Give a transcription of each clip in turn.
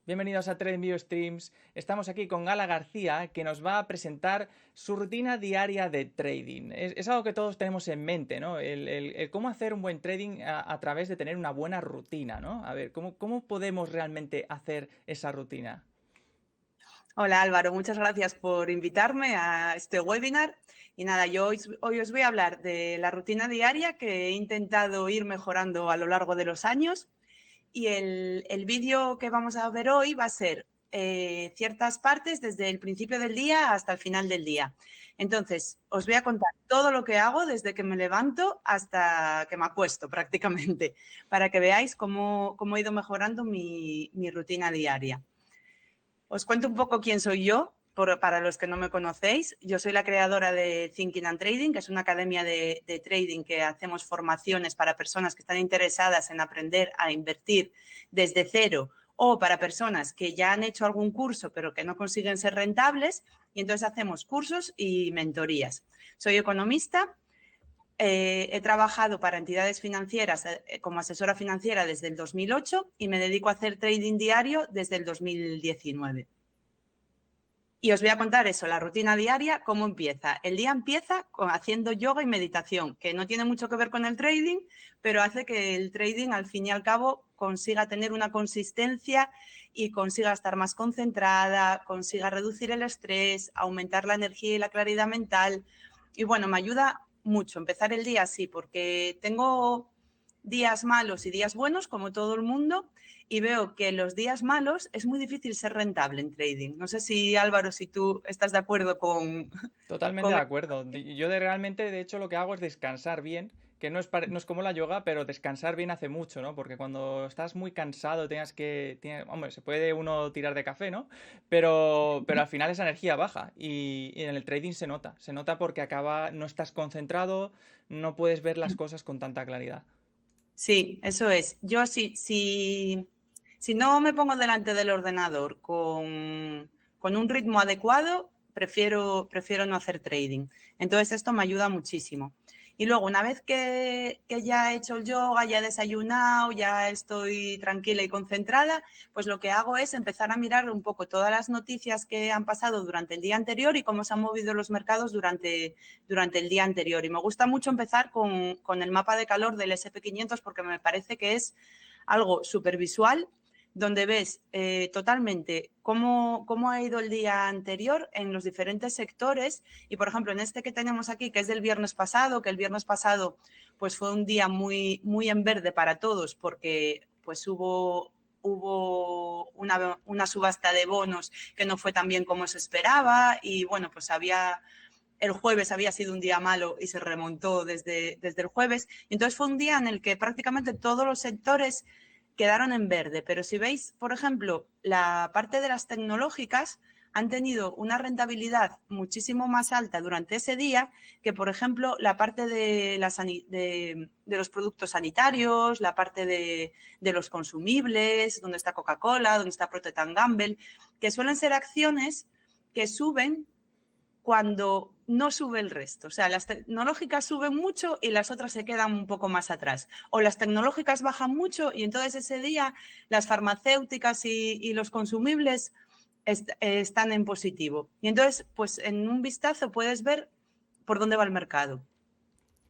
Bienvenidos a TradingView Streams. Estamos aquí con Gala García, que nos va a presentar su rutina diaria de trading. Es algo que todos tenemos en mente, ¿no? El cómo hacer un buen trading a través de tener una buena rutina, ¿no? A ver, ¿cómo podemos realmente hacer esa rutina? Hola Álvaro, muchas gracias por invitarme a este webinar. Y nada, yo hoy os voy a hablar de la rutina diaria que he intentado ir mejorando a lo largo de los años. Y el vídeo que vamos a ver hoy va a ser ciertas partes desde el principio del día hasta el final del día. Entonces, os voy a contar todo lo que hago desde que me levanto hasta que me acuesto prácticamente, para que veáis cómo he ido mejorando mi rutina diaria. Os cuento un poco quién soy yo, para los que no me conocéis. Yo soy la creadora de Thinking and Trading, que es una academia de trading que hacemos formaciones para personas que están interesadas en aprender a invertir desde cero o para personas que ya han hecho algún curso pero que no consiguen ser rentables. Y entonces hacemos cursos y mentorías. Soy economista. He trabajado para entidades financieras como asesora financiera desde el 2008 y me dedico a hacer trading diario desde el 2019. Y os voy a contar eso, la rutina diaria, cómo empieza. El día empieza haciendo yoga y meditación, que no tiene mucho que ver con el trading, pero hace que el trading, al fin y al cabo, consiga tener una consistencia y consiga estar más concentrada, consiga reducir el estrés, aumentar la energía y la claridad mental. Y bueno, me ayuda mucho empezar el día así, porque tengo días malos y días buenos, como todo el mundo, y veo que los días malos es muy difícil ser rentable en trading. No sé si, Álvaro, si tú estás de acuerdo con... Totalmente con... de acuerdo. Yo realmente, de hecho, lo que hago es descansar bien, que no es como la yoga, pero descansar bien hace mucho, ¿no? Porque cuando estás muy cansado, hombre, se puede uno tirar de café, ¿no? Pero al final esa energía baja y en el trading se nota porque no estás concentrado, no puedes ver las cosas con tanta claridad. Sí, eso es. Yo si no me pongo delante del ordenador con un ritmo adecuado, prefiero no hacer trading. Entonces esto me ayuda muchísimo. Y luego, una vez que ya he hecho el yoga, ya he desayunado, ya estoy tranquila y concentrada, pues lo que hago es empezar a mirar un poco todas las noticias que han pasado durante el día anterior y cómo se han movido los mercados durante el día anterior. Y me gusta mucho empezar con el mapa de calor del SP500 porque me parece que es algo súper visual, donde ves totalmente cómo ha ido el día anterior en los diferentes sectores. Y, por ejemplo, en este que tenemos aquí, que es del viernes pasado, que el viernes pasado pues fue un día muy, muy en verde para todos porque pues hubo una subasta de bonos que no fue tan bien como se esperaba y, bueno, pues el jueves había sido un día malo y se remontó desde el jueves. Entonces fue un día en el que prácticamente todos los sectores quedaron en verde. Pero si veis, por ejemplo, la parte de las tecnológicas han tenido una rentabilidad muchísimo más alta durante ese día que, por ejemplo, la parte de los productos sanitarios, la parte de los consumibles, donde está Coca-Cola, donde está Procter Gamble, que suelen ser acciones que suben cuando no sube el resto. O sea, las tecnológicas suben mucho y las otras se quedan un poco más atrás. O las tecnológicas bajan mucho y entonces ese día las farmacéuticas y los consumibles están en positivo. Y entonces, pues en un vistazo puedes ver por dónde va el mercado.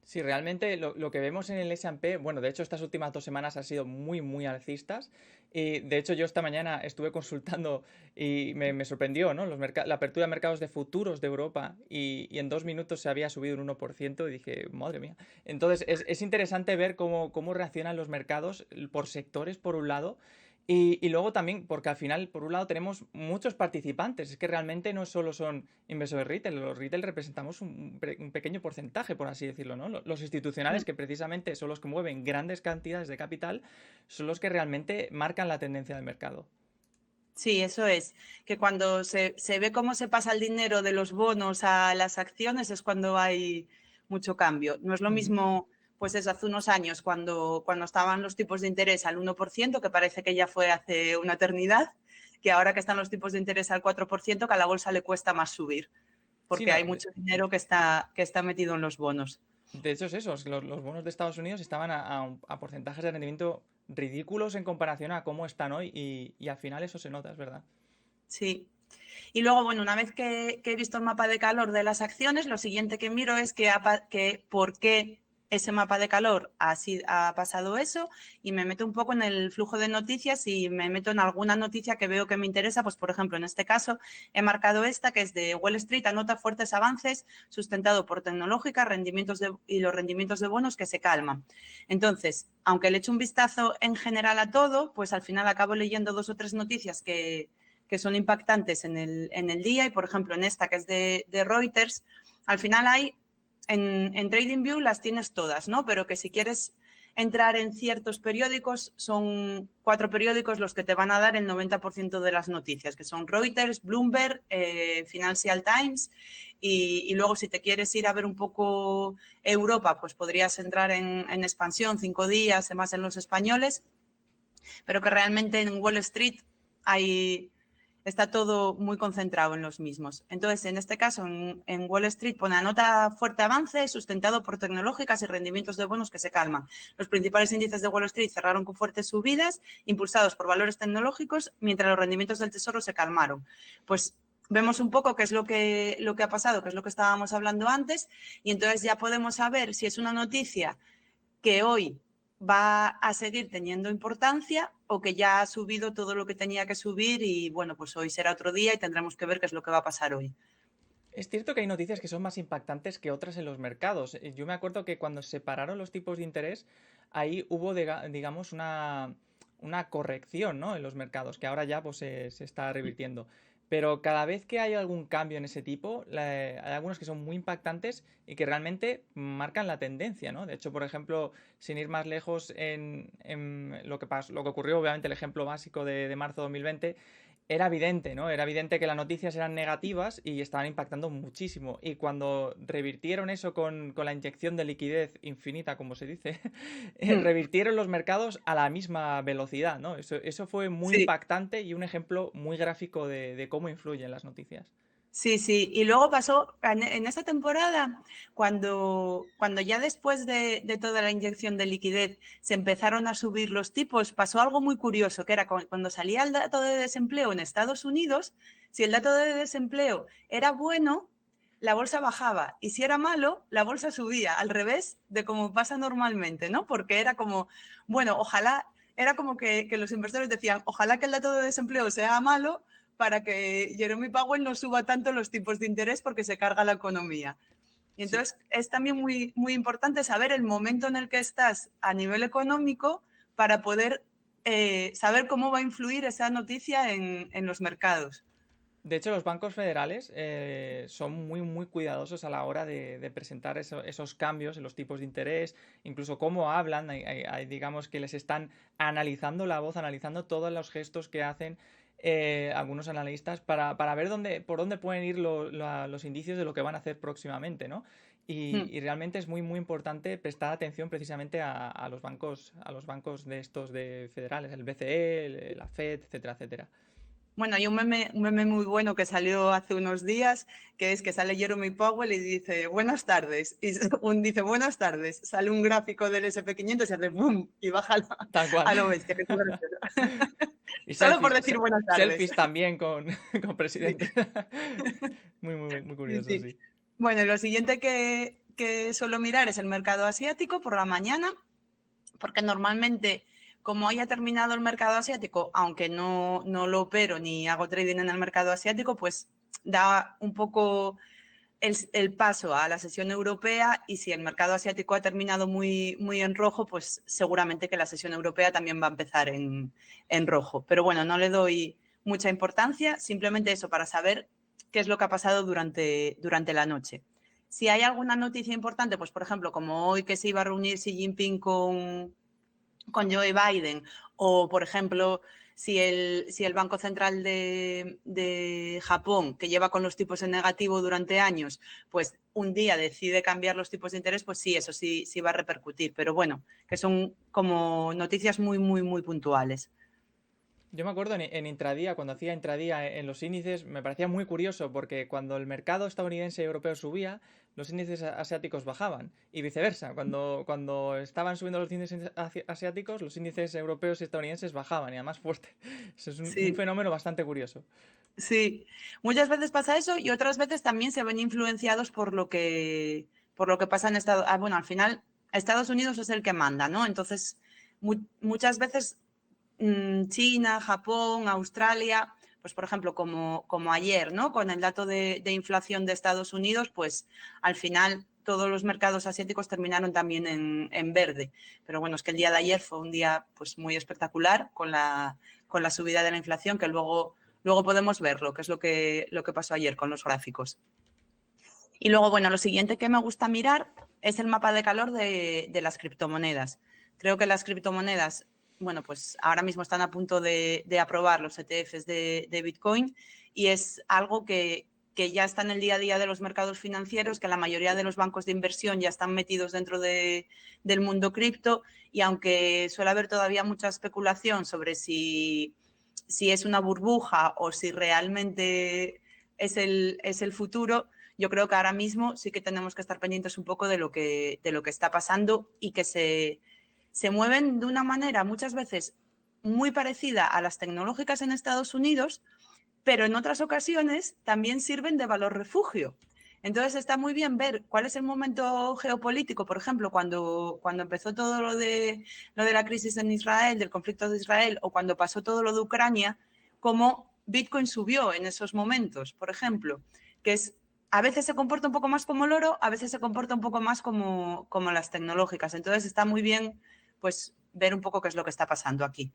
Sí, realmente lo que vemos en el S&P, bueno, de hecho estas últimas 2 semanas han sido muy, muy alcistas. Y de hecho yo esta mañana estuve consultando y me sorprendió, ¿no? La apertura de mercados de futuros de Europa y en 2 minutos se había subido un 1% y dije, madre mía. Entonces es interesante ver cómo reaccionan los mercados por sectores, por un lado, y luego también, porque al final, por un lado, tenemos muchos participantes. Es que realmente no solo son inversores retail, los retail representamos un pequeño porcentaje, por así decirlo, ¿no? Los institucionales, que precisamente son los que mueven grandes cantidades de capital, son los que realmente marcan la tendencia del mercado. Sí, eso es, que cuando se ve cómo se pasa el dinero de los bonos a las acciones es cuando hay mucho cambio. No es lo Ujú. mismo, pues eso, hace unos años, cuando estaban los tipos de interés al 1%, que parece que ya fue hace una eternidad, que ahora que están los tipos de interés al 4%, que a la bolsa le cuesta más subir, Sí, porque no, hay mucho dinero que está metido en los bonos. de hecho es eso, los bonos de Estados Unidos estaban a porcentajes de rendimiento ridículos en comparación a cómo están hoy y al final eso se nota, es verdad. Sí. Y luego, bueno, una vez que he visto el mapa de calor de las acciones, lo siguiente que miro es que por qué ese mapa de calor así ha pasado eso, y me meto un poco en el flujo de noticias y me meto en alguna noticia que veo que me interesa. Pues, por ejemplo, en este caso he marcado esta, que es de Wall Street, anota fuertes avances sustentado por tecnológica, y los rendimientos de bonos que se calman. Entonces, aunque le echo un vistazo en general a todo, pues al final acabo leyendo 2 o 3 noticias que son impactantes en el día. Y, por ejemplo, en esta, que es de Reuters, al final hay, en TradingView las tienes todas, ¿no? Pero que si quieres entrar en ciertos periódicos, son 4 periódicos los que te van a dar el 90% de las noticias, que son Reuters, Bloomberg, Financial Times, y luego si te quieres ir a ver un poco Europa, pues podrías entrar en Expansión, 5 días, más en los españoles, pero que realmente en Wall Street está todo muy concentrado en los mismos. Entonces, en este caso, en Wall Street pone anota fuerte avance sustentado por tecnológicas y rendimientos de bonos que se calman. Los principales índices de Wall Street cerraron con fuertes subidas, impulsados por valores tecnológicos, mientras los rendimientos del tesoro se calmaron. Pues vemos un poco qué es lo que ha pasado, qué es lo que estábamos hablando antes, y entonces ya podemos saber si es una noticia que hoy va a seguir teniendo importancia o que ya ha subido todo lo que tenía que subir y, bueno, pues hoy será otro día y tendremos que ver qué es lo que va a pasar hoy. Es cierto que hay noticias que son más impactantes que otras en los mercados. Yo me acuerdo que cuando se separaron los tipos de interés, ahí hubo, digamos, una corrección, ¿no? En los mercados, que ahora ya pues, se está revirtiendo. Pero cada vez que hay algún cambio en ese tipo, hay algunos que son muy impactantes y que realmente marcan la tendencia, ¿no? De hecho, por ejemplo, sin ir más lejos en lo que pasó, lo que ocurrió, obviamente el ejemplo básico de marzo de 2020, era evidente, ¿no? Era evidente que las noticias eran negativas y estaban impactando muchísimo. Y cuando revirtieron eso con la inyección de liquidez infinita, como se dice, revirtieron los mercados a la misma velocidad, ¿no? Eso fue muy Sí. impactante y un ejemplo muy gráfico de cómo influyen las noticias. Sí, sí. Y luego pasó en esa temporada, cuando ya después de toda la inyección de liquidez se empezaron a subir los tipos, pasó algo muy curioso, que era cuando salía el dato de desempleo en Estados Unidos, si el dato de desempleo era bueno, la bolsa bajaba, y si era malo, la bolsa subía, al revés de como pasa normalmente, ¿no? Porque era como, bueno, ojalá, era como que los inversores decían, ojalá que el dato de desempleo sea malo para que Jeremy Powell no suba tanto los tipos de interés porque se carga la economía. Y Sí. entonces es también muy, muy importante saber el momento en el que estás a nivel económico para poder saber cómo va a influir esa noticia en los mercados. De hecho, los bancos federales son muy, muy cuidadosos a la hora de presentar esos cambios en los tipos de interés, incluso cómo hablan. Digamos que les están analizando la voz, analizando todos los gestos que hacen algunos analistas para ver por dónde pueden ir los indicios de lo que van a hacer próximamente, ¿no? Y realmente es muy, muy importante prestar atención precisamente a los bancos de estos de federales, el BCE, la Fed, etcétera, etcétera. Bueno, hay un meme muy bueno que salió hace unos días, que es que sale Jeremy Powell y dice, buenas tardes. Y dice, buenas tardes. Sale un gráfico del SP 500 y hace ¡boom! Y baja Tal cual. a lo bestia. Que es muy gracioso. Y Solo por decir buenas tardes. selfies también con Sí. presidentes. Muy, muy, muy Sí, curioso, sí. sí. Bueno, lo siguiente que suelo mirar es el mercado asiático por la mañana, porque normalmente, como haya terminado el mercado asiático, aunque no lo opero ni hago trading en el mercado asiático, pues da un poco el paso a la sesión europea, y si el mercado asiático ha terminado muy, muy en rojo, pues seguramente que la sesión europea también va a empezar en rojo. Pero bueno, no le doy mucha importancia, simplemente eso, para saber qué es lo que ha pasado durante la noche. Si hay alguna noticia importante, pues por ejemplo, como hoy que se iba a reunir Xi Jinping con Joe Biden, o por ejemplo, si el Banco Central de Japón, que lleva con los tipos en negativo durante años, pues un día decide cambiar los tipos de interés, pues sí, eso sí, sí va a repercutir. Pero bueno, que son como noticias muy, muy, muy puntuales. Yo me acuerdo en intradía, cuando hacía intradía en los índices, me parecía muy curioso porque cuando el mercado estadounidense y europeo subía, los índices asiáticos bajaban y viceversa. Cuando estaban subiendo los índices asiáticos, los índices europeos y estadounidenses bajaban y además fuerte. Eso es un Sí, fenómeno bastante curioso. sí. Muchas veces pasa eso y otras veces también se ven influenciados por lo que pasa en Estados Unidos. Bueno, al final Estados Unidos es el que manda, ¿no? Entonces, muchas veces China, Japón, Australia, pues por ejemplo, como ayer, ¿no? Con el dato de inflación de Estados Unidos, pues al final todos los mercados asiáticos terminaron también en verde. Pero bueno, es que el día de ayer fue un día pues muy espectacular con la subida de la inflación, que luego podemos verlo, que es lo que pasó ayer con los gráficos. Y luego, bueno, lo siguiente que me gusta mirar es el mapa de calor de las criptomonedas. Creo que las criptomonedas, bueno, pues ahora mismo están a punto de aprobar los ETFs de Bitcoin y es algo que ya está en el día a día de los mercados financieros, que la mayoría de los bancos de inversión ya están metidos dentro del mundo cripto y aunque suele haber todavía mucha especulación sobre si es una burbuja o si realmente es el futuro, yo creo que ahora mismo sí que tenemos que estar pendientes un poco de lo que está pasando y que se mueven de una manera muchas veces muy parecida a las tecnológicas en Estados Unidos, pero en otras ocasiones también sirven de valor refugio. Entonces está muy bien ver cuál es el momento geopolítico, por ejemplo, cuando empezó todo lo de la crisis en Israel, del conflicto de Israel, o cuando pasó todo lo de Ucrania, cómo Bitcoin subió en esos momentos, por ejemplo, que es a veces se comporta un poco más como el oro, a veces se comporta un poco más como las tecnológicas. Entonces está muy bien pues ver un poco qué es lo que está pasando aquí.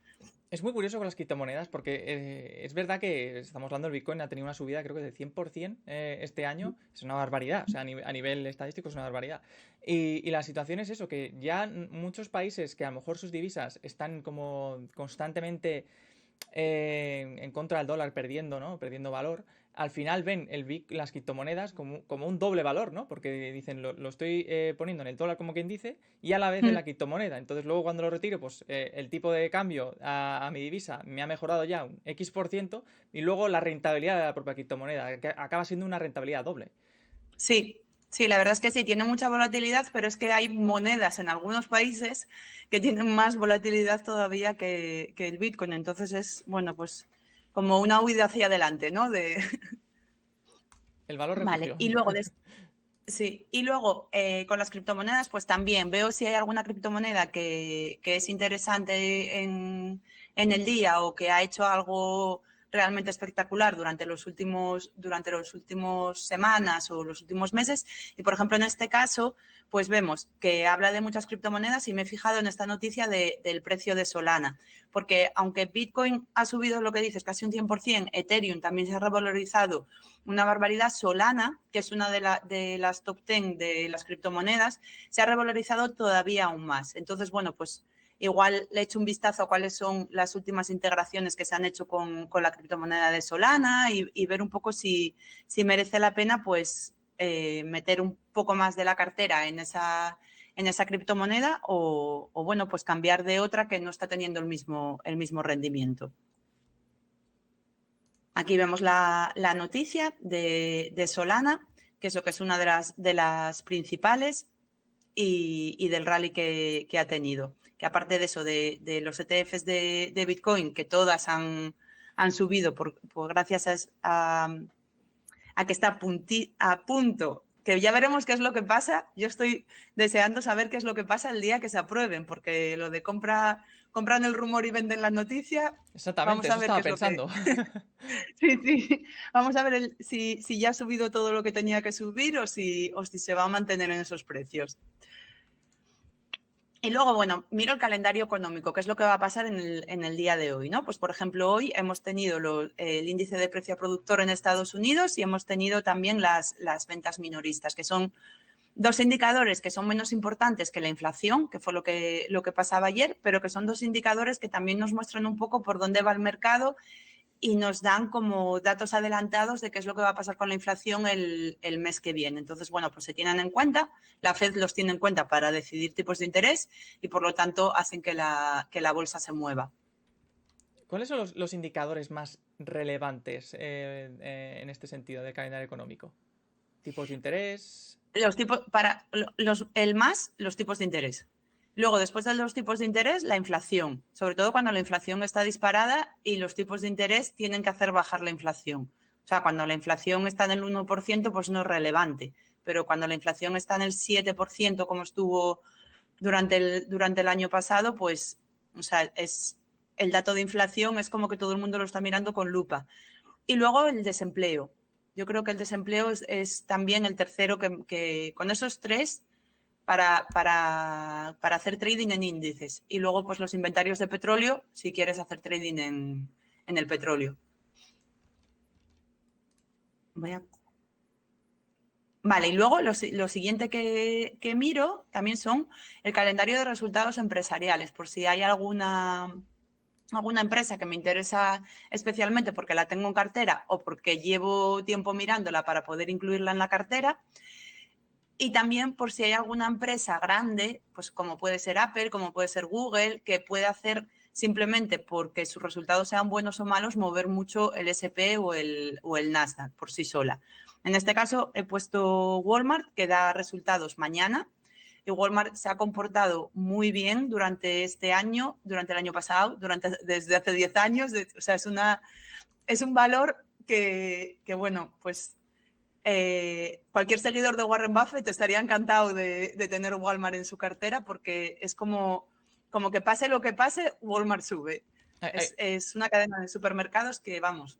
Es muy curioso con las criptomonedas porque es verdad que estamos hablando del Bitcoin, ha tenido una subida creo que del 100% este año. Es una barbaridad, o sea, a nivel estadístico es una barbaridad. Y la situación es eso, que ya muchos países que a lo mejor sus divisas están como constantemente en contra del dólar perdiendo, ¿no? Perdiendo valor, al final ven las criptomonedas como un doble valor, ¿no? Porque dicen, lo estoy poniendo en el dólar como quien dice y a la vez en la criptomoneda. Entonces luego cuando lo retiro, pues el tipo de cambio a mi divisa me ha mejorado ya un X% y luego la rentabilidad de la propia criptomoneda, que acaba siendo una rentabilidad doble. Sí, sí, la verdad es que sí, tiene mucha volatilidad, pero es que hay monedas en algunos países que tienen más volatilidad todavía que el Bitcoin. Entonces es, bueno, pues como una huida hacia adelante, ¿no? El valor Vale, refugio. y luego, sí, y luego con las criptomonedas, pues también veo si hay alguna criptomoneda que es interesante en el día o que ha hecho algo realmente espectacular durante los últimos semanas o los últimos meses. Y por ejemplo, en este caso, pues vemos que habla de muchas criptomonedas y me he fijado en esta noticia del precio de Solana, porque aunque Bitcoin ha subido lo que dices, casi un 100%, Ethereum también se ha revalorizado una barbaridad. Solana, que es una de las top 10 de las criptomonedas, se ha revalorizado todavía aún más. Entonces, bueno, pues igual le echo un vistazo a cuáles son las últimas integraciones que se han hecho con la criptomoneda de Solana y ver un poco si merece la pena pues meter un poco más de la cartera en esa criptomoneda o, bueno, pues cambiar de otra que no está teniendo el mismo rendimiento. Aquí vemos la noticia de Solana, que es una de las principales y del rally que ha tenido. Que aparte de eso, de los ETFs de Bitcoin, que todas han subido gracias a que está a punto, que ya veremos qué es lo que pasa. Yo estoy deseando saber qué es lo que pasa el día que se aprueben, porque lo de compran el rumor y venden la noticia, Exactamente, vamos a eso ver qué estaba es lo que... pensando. Sí, sí. Vamos a ver si ya ha subido todo lo que tenía que subir o si se va a mantener en esos precios. Y luego, bueno, miro el calendario económico, qué es lo que va a pasar en el día de hoy, ¿no? Pues, por ejemplo, hoy hemos tenido el índice de precio a productor en Estados Unidos y hemos tenido también las ventas minoristas, que son dos indicadores que son menos importantes que la inflación, que fue lo que pasaba ayer, pero que son dos indicadores que también nos muestran un poco por dónde va el mercado y nos dan como datos adelantados de qué es lo que va a pasar con la inflación el mes que viene. Entonces, bueno, pues se tienen en cuenta, la Fed los tiene en cuenta para decidir tipos de interés y por lo tanto hacen que la bolsa se mueva. ¿Cuáles son los indicadores más relevantes en este sentido del calendario económico? ¿Tipos de interés? Los tipos, los tipos de interés. Luego, después de los tipos de interés, la inflación, sobre todo cuando la inflación está disparada y los tipos de interés tienen que hacer bajar la inflación. O sea, cuando la inflación está en el 1%, pues no es relevante, pero cuando la inflación está en el 7%, como estuvo durante el año pasado, pues, o sea, el dato de inflación es como que todo el mundo lo está mirando con lupa. Y luego el desempleo. Yo creo que el desempleo es también el tercero que con esos tres para hacer trading en índices. Y luego, pues los inventarios de petróleo, si quieres hacer trading en el petróleo. Vale, y luego lo siguiente que miro también son el calendario de resultados empresariales, por si hay alguna empresa que me interesa especialmente porque la tengo en cartera o porque llevo tiempo mirándola para poder incluirla en la cartera. Y también por si hay alguna empresa grande, pues como puede ser Apple, como puede ser Google, que puede hacer simplemente porque sus resultados sean buenos o malos, mover mucho el S&P o el Nasdaq por sí sola. En este caso he puesto Walmart, que da resultados mañana. Y Walmart se ha comportado muy bien durante este año, durante el año pasado, desde hace 10 años. O sea, es un valor que bueno, pues cualquier seguidor de Warren Buffett estaría encantado de tener Walmart en su cartera porque es como que pase lo que pase, Walmart sube. Es una cadena de supermercados que, vamos.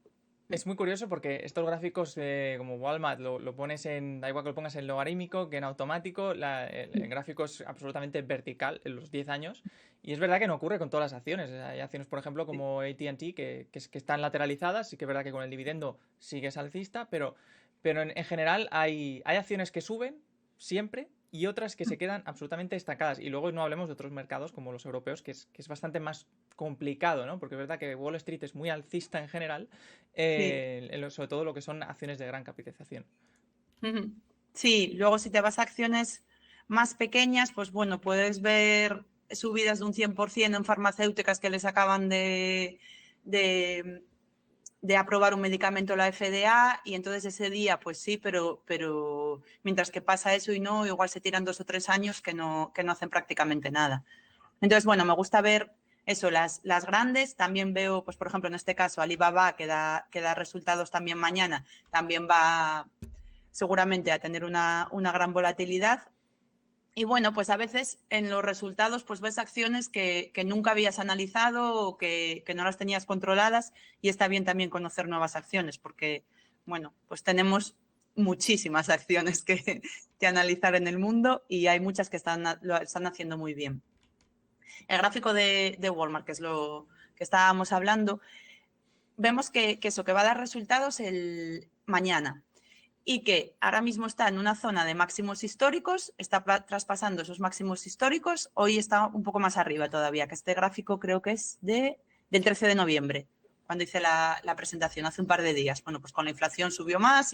Es muy curioso porque estos gráficos como Walmart lo pones da igual que lo pongas en logarítmico que en automático, el gráfico es absolutamente vertical en los 10 años y es verdad que no ocurre con todas las acciones. Hay acciones, por ejemplo, como AT&T que están lateralizadas, sí que es verdad que con el dividendo sigues alcista, pero en general hay acciones que suben siempre y otras que se quedan absolutamente estancadas. Y luego no hablemos de otros mercados como los europeos, que es bastante más complicado, ¿no? Porque es verdad que Wall Street es muy alcista en general, Sí. sobre todo lo que son acciones de gran capitalización. Sí, luego si te vas a acciones más pequeñas, pues bueno, puedes ver subidas de un 100% en farmacéuticas que les acaban de aprobar un medicamento la FDA y entonces ese día, pues sí, pero mientras que pasa eso y no, igual se tiran 2 o 3 años que no hacen prácticamente nada. Entonces, bueno, me gusta ver eso, las grandes. También veo, pues por ejemplo, en este caso, Alibaba, que da resultados también mañana, también va seguramente a tener una gran volatilidad. Y bueno, pues a veces en los resultados pues ves acciones que nunca habías analizado o que no las tenías controladas y está bien también conocer nuevas acciones porque, bueno, pues tenemos muchísimas acciones que analizar en el mundo y hay muchas que lo están haciendo muy bien. El gráfico de Walmart, que es lo que estábamos hablando, vemos que eso, que va a dar resultados el mañana y que ahora mismo está en una zona de máximos históricos, está traspasando esos máximos históricos, hoy está un poco más arriba todavía, que este gráfico creo que es del 13 de noviembre, cuando hice la presentación, hace un par de días. Bueno, pues con la inflación subió más,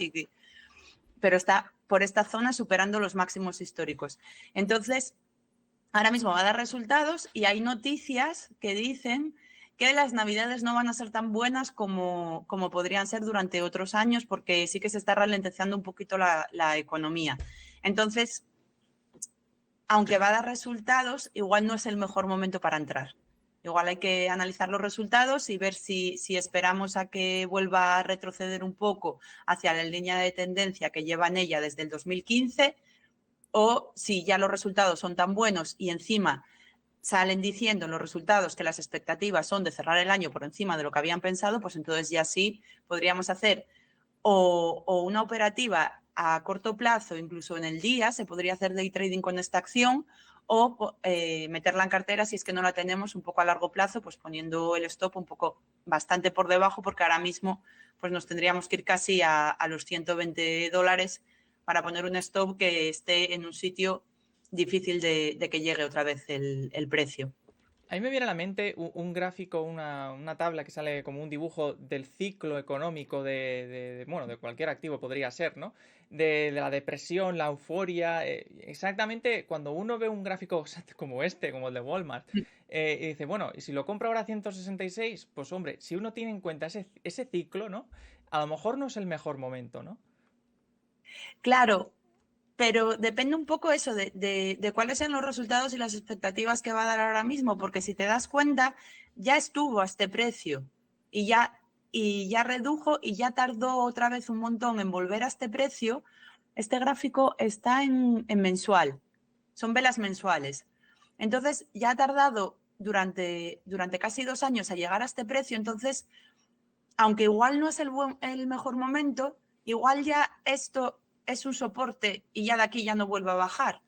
pero está por esta zona superando los máximos históricos. Entonces, ahora mismo va a dar resultados y hay noticias que dicen que las navidades no van a ser tan buenas como podrían ser durante otros años porque sí que se está ralentizando un poquito la economía. Entonces, aunque va a dar resultados, igual no es el mejor momento para entrar. Igual hay que analizar los resultados y ver si esperamos a que vuelva a retroceder un poco hacia la línea de tendencia que lleva en ella desde el 2015 o si ya los resultados son tan buenos y encima salen diciendo los resultados que las expectativas son de cerrar el año por encima de lo que habían pensado, pues entonces ya sí podríamos hacer o una operativa a corto plazo, incluso en el día, se podría hacer day trading con esta acción o meterla en cartera si es que no la tenemos un poco a largo plazo, pues poniendo el stop un poco bastante por debajo porque ahora mismo pues nos tendríamos que ir casi a los $120 para poner un stop que esté en un sitio difícil de que llegue otra vez el precio. A mí me viene a la mente un gráfico, una tabla que sale como un dibujo del ciclo económico bueno, de cualquier activo podría ser, ¿no? De la depresión, la euforia. Exactamente cuando uno ve un gráfico como este, como el de Walmart, y dice, bueno, y si lo compro ahora a 166, pues hombre, si uno tiene en cuenta ese ciclo, ¿no? A lo mejor no es el mejor momento, ¿no? Claro, pero depende un poco eso de cuáles sean los resultados y las expectativas que va a dar ahora mismo, porque si te das cuenta, ya estuvo a este precio y ya redujo y ya tardó otra vez un montón en volver a este precio. Este gráfico está en mensual, son velas mensuales. Entonces ya ha tardado durante casi 2 años a llegar a este precio, entonces aunque igual no es el mejor momento, igual ya esto es un soporte y ya de aquí ya no vuelve a bajar.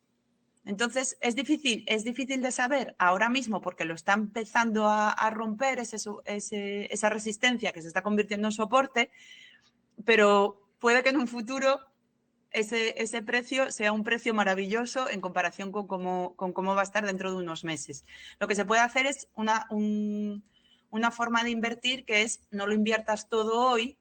Entonces es difícil de saber ahora mismo porque lo está empezando a romper esa resistencia que se está convirtiendo en soporte, pero puede que en un futuro ese precio sea un precio maravilloso en comparación con cómo va a estar dentro de unos meses. Lo que se puede hacer es una forma de invertir que es no lo inviertas todo hoy.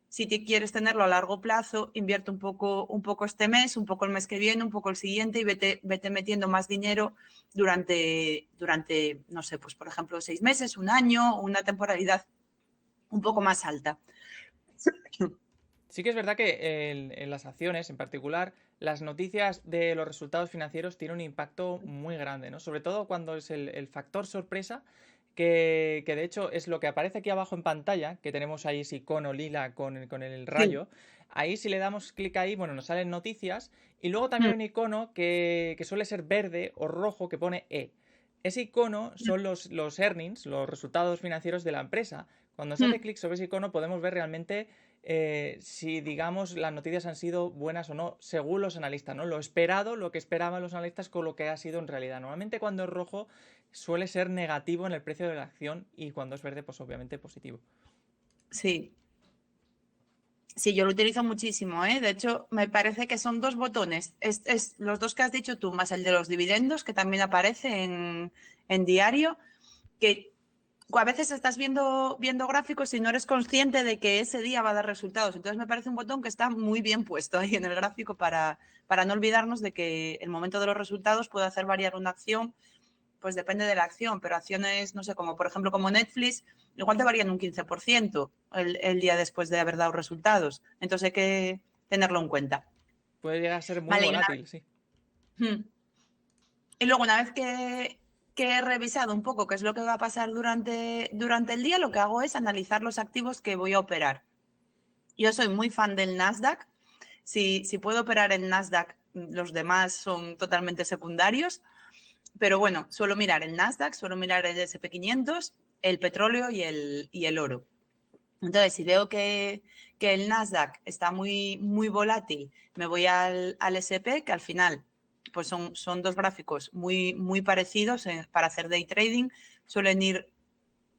Si te quieres tenerlo a largo plazo, invierte un poco este mes, un poco el mes que viene, un poco el siguiente y vete metiendo más dinero durante, no sé, pues por ejemplo 6 meses, un año, una temporalidad un poco más alta. Sí que es verdad que en las acciones en particular, las noticias de los resultados financieros tienen un impacto muy grande, ¿no? Sobre todo cuando es el factor sorpresa, que de hecho es lo que aparece aquí abajo en pantalla, que tenemos ahí ese icono lila con el Sí. rayo. Ahí si le damos clic ahí, bueno, nos salen noticias y luego también un icono que suele ser verde o rojo que pone E. Ese icono son los earnings, los resultados financieros de la empresa. Cuando se hace clic sobre ese icono podemos ver realmente si, digamos, las noticias han sido buenas o no, según los analistas, ¿no? Lo esperado, lo que esperaban los analistas con lo que ha sido en realidad. Normalmente cuando es rojo suele ser negativo en el precio de la acción y cuando es verde, pues obviamente positivo. Sí, sí, yo lo utilizo muchísimo, ¿eh? De hecho, me parece que son dos botones. Es los dos que has dicho tú, más el de los dividendos, que también aparece en diario, que a veces estás viendo gráficos y no eres consciente de que ese día va a dar resultados. Entonces me parece un botón que está muy bien puesto ahí en el gráfico para no olvidarnos de que el momento de los resultados puede hacer variar una acción, pues depende de la acción, pero acciones, no sé, como por ejemplo como Netflix, igual te varían un 15% el día después de haber dado resultados. Entonces hay que tenerlo en cuenta. Puede llegar a ser muy Vale, volátil, sí. y luego una vez que he revisado un poco qué es lo que va a pasar durante el día, lo que hago es analizar los activos que voy a operar. Yo soy muy fan del Nasdaq. Si puedo operar en Nasdaq, los demás son totalmente secundarios. Pero bueno, suelo mirar el Nasdaq, suelo mirar el SP 500, el petróleo y el oro. Entonces, si veo que el Nasdaq está muy volátil, me voy al SP, que al final pues son dos gráficos muy parecidos para hacer day trading. Suelen ir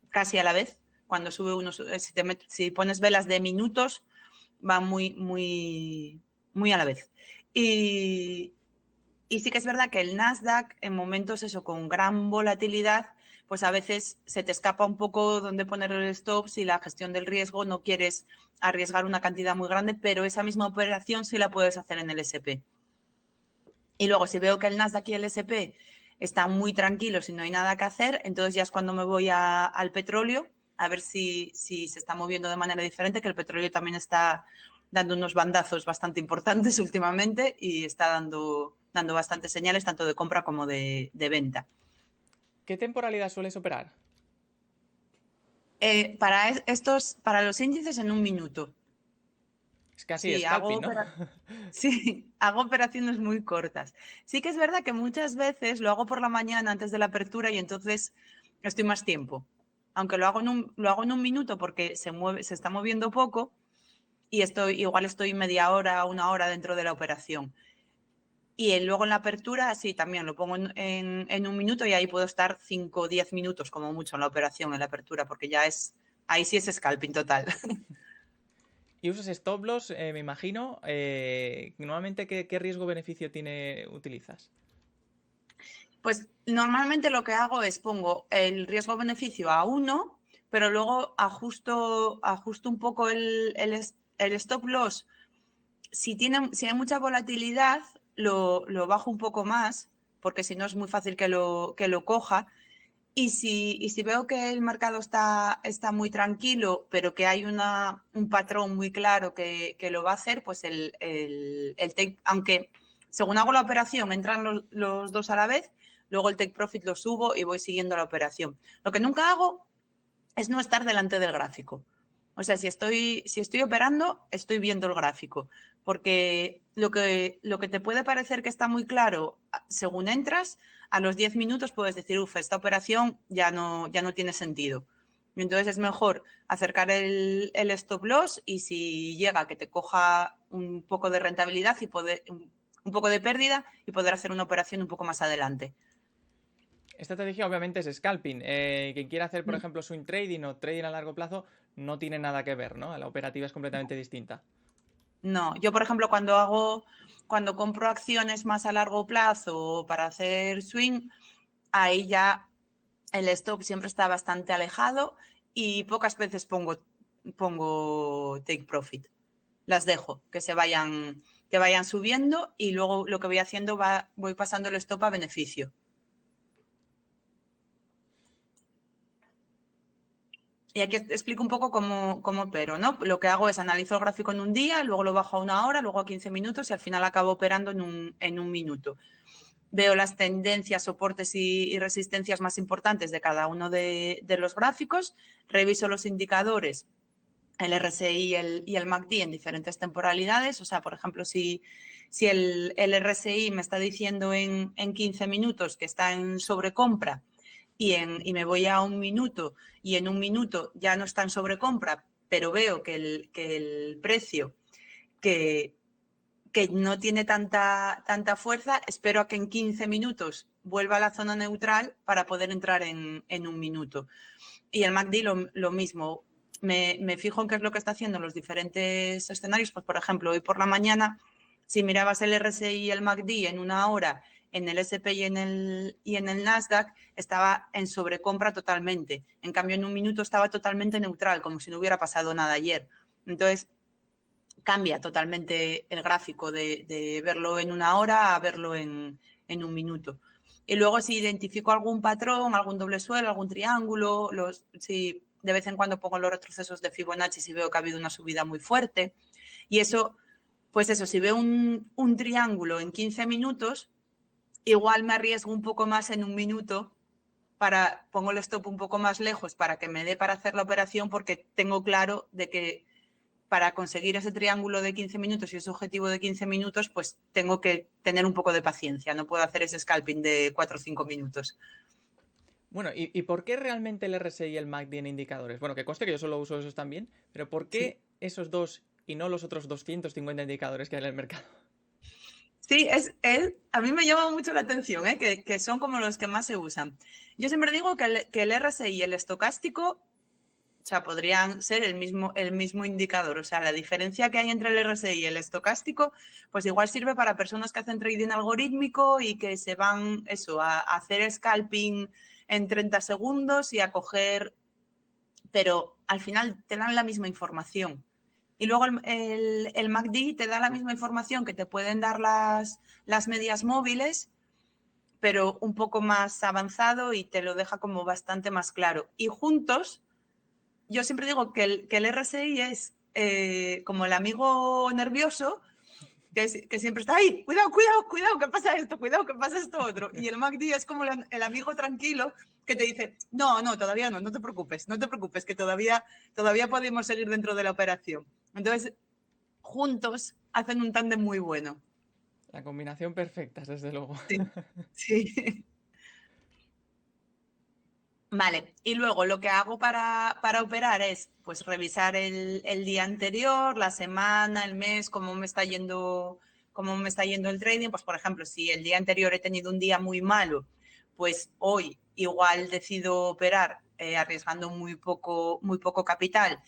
casi a la vez. Cuando sube uno, si pones velas de minutos, va muy a la vez. Y, y sí que es verdad que el Nasdaq, en momentos eso, con gran volatilidad, pues a veces se te escapa un poco dónde poner el stop si la gestión del riesgo no quieres arriesgar una cantidad muy grande, pero esa misma operación sí la puedes hacer en el SP. Y luego si veo que el Nasdaq y el SP están muy tranquilos y no hay nada que hacer, entonces ya es cuando me voy al petróleo a ver si se está moviendo de manera diferente, que el petróleo también está dando unos bandazos bastante importantes últimamente y está dando bastantes señales tanto de compra como de venta. ¿Qué temporalidad sueles operar? Para los índices en un minuto. Es casi Sí, scalping, ¿no? sí, hago operaciones muy cortas. Sí que es verdad que muchas veces lo hago por la mañana antes de la apertura y entonces estoy más tiempo. Aunque lo hago en un minuto porque se está moviendo poco y igual estoy media hora, una hora dentro de la operación. Y luego en la apertura, sí, también lo pongo en un minuto y ahí puedo estar 5 o 10 minutos como mucho en la operación, en la apertura, porque ahí sí es scalping total. Y usas stop loss, me imagino. Normalmente, ¿qué riesgo-beneficio utilizas? Pues normalmente lo que hago es pongo el riesgo-beneficio a 1, pero luego ajusto un poco el stop loss. Si hay mucha volatilidad, lo bajo un poco más, porque si no es muy fácil que lo coja. Y si veo que el mercado está muy tranquilo, pero que hay un patrón muy claro que lo va a hacer, pues el take, aunque según hago la operación entran los dos a la vez, luego el take profit lo subo y voy siguiendo la operación. Lo que nunca hago es no estar delante del gráfico. O sea, si estoy operando, estoy viendo el gráfico, porque lo que te puede parecer que está muy claro según entras, a los 10 minutos puedes decir, esta operación ya no tiene sentido. Y entonces es mejor acercar el stop loss y si llega que te coja un poco de rentabilidad y un poco de pérdida y poder hacer una operación un poco más adelante. Esta estrategia obviamente es scalping. Quien quiera hacer, por ejemplo, swing trading o trading a largo plazo no tiene nada que ver, ¿no? La operativa es completamente distinta. No, yo por ejemplo cuando compro acciones más a largo plazo para hacer swing, ahí ya el stop siempre está bastante alejado y pocas veces pongo take profit. Las dejo que vayan subiendo y luego lo que voy haciendo voy pasando el stop a beneficio. Y aquí explico un poco cómo opero, ¿no? Lo que hago es analizo el gráfico en un día, luego lo bajo a 1 hora, luego a 15 minutos y al final acabo operando en un minuto. Veo las tendencias, soportes y resistencias más importantes de cada uno de los gráficos, reviso los indicadores, el RSI y el MACD en diferentes temporalidades. O sea, por ejemplo, si el RSI me está diciendo en 15 minutos que está en sobrecompra y me voy a un minuto y en un minuto ya no está en sobrecompra, pero veo que el precio que no tiene tanta fuerza, espero a que en 15 minutos vuelva a la zona neutral para poder entrar en un minuto. Y el MACD lo mismo. Me fijo en qué es lo que está haciendo en los diferentes escenarios. Pues, por ejemplo, hoy por la mañana, si mirabas el RSI y el MACD en 1 hora, en el S&P y en el Nasdaq, estaba en sobrecompra totalmente. En cambio, en un minuto estaba totalmente neutral, como si no hubiera pasado nada ayer. Entonces, cambia totalmente el gráfico de verlo en 1 hora a verlo en un minuto. Y luego si identifico algún patrón, algún doble suelo, algún triángulo, si de vez en cuando pongo los retrocesos de Fibonacci si veo que ha habido una subida muy fuerte. Y eso, pues eso, si veo un triángulo en 15 minutos, igual me arriesgo un poco más en un minuto, pongo el stop un poco más lejos para que me dé para hacer la operación, porque tengo claro de que para conseguir ese triángulo de 15 minutos y ese objetivo de 15 minutos, pues tengo que tener un poco de paciencia. No puedo hacer ese scalping de 4 o 5 minutos. Bueno, ¿y por qué realmente el RSI y el MACD en indicadores? Bueno, que conste que yo solo uso esos también, pero ¿por Sí. qué esos dos y no los otros 250 indicadores que hay en el mercado? Sí, a mí me llama mucho la atención, que son como los que más se usan. Yo siempre digo que el RSI y el estocástico, o sea, podrían ser el mismo indicador. O sea, la diferencia que hay entre el RSI y el estocástico, pues igual sirve para personas que hacen trading algorítmico y que se van a hacer scalping en 30 segundos y a coger, pero al final te dan la misma información. Y luego el MACD te da la misma información que te pueden dar las medias móviles, pero un poco más avanzado y te lo deja como bastante más claro. Y juntos, yo siempre digo que el RSI es como el amigo nervioso que siempre está ahí, cuidado, cuidado, cuidado, que pasa esto, cuidado, que pasa esto otro. Y el MACD es como el amigo tranquilo que te dice, no, todavía no te preocupes, que todavía podemos seguir dentro de la operación. Entonces, juntos hacen un tándem muy bueno. La combinación perfecta, desde luego. Sí, sí. Vale, y luego lo que hago para operar es pues revisar el día anterior, la semana, el mes, cómo me está yendo el trading. Pues por ejemplo, si el día anterior he tenido un día muy malo, pues hoy igual decido operar arriesgando muy poco capital,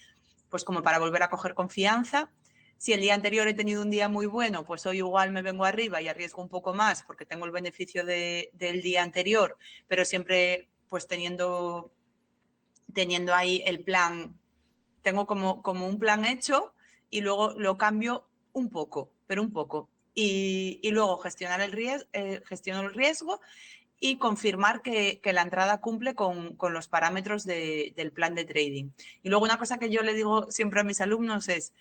pues como para volver a coger confianza. Si el día anterior he tenido un día muy bueno, pues hoy igual me vengo arriba y arriesgo un poco más porque tengo el beneficio del día anterior, pero siempre pues teniendo ahí el plan, tengo como un plan hecho y luego lo cambio un poco, pero un poco. Y luego gestiono el riesgo y confirmar que la entrada cumple con los parámetros del plan de trading. Y luego una cosa que yo le digo siempre a mis alumnos es,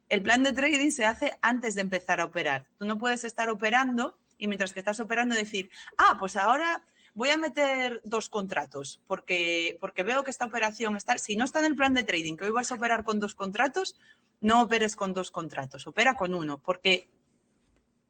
el plan de trading se hace antes de empezar a operar. Tú no puedes estar operando y mientras que estás operando decir, pues ahora voy a meter 2 contratos porque veo que esta operación está, si no está en el plan de trading, que hoy vas a operar con 2 contratos, no operes con 2 contratos, opera con uno, porque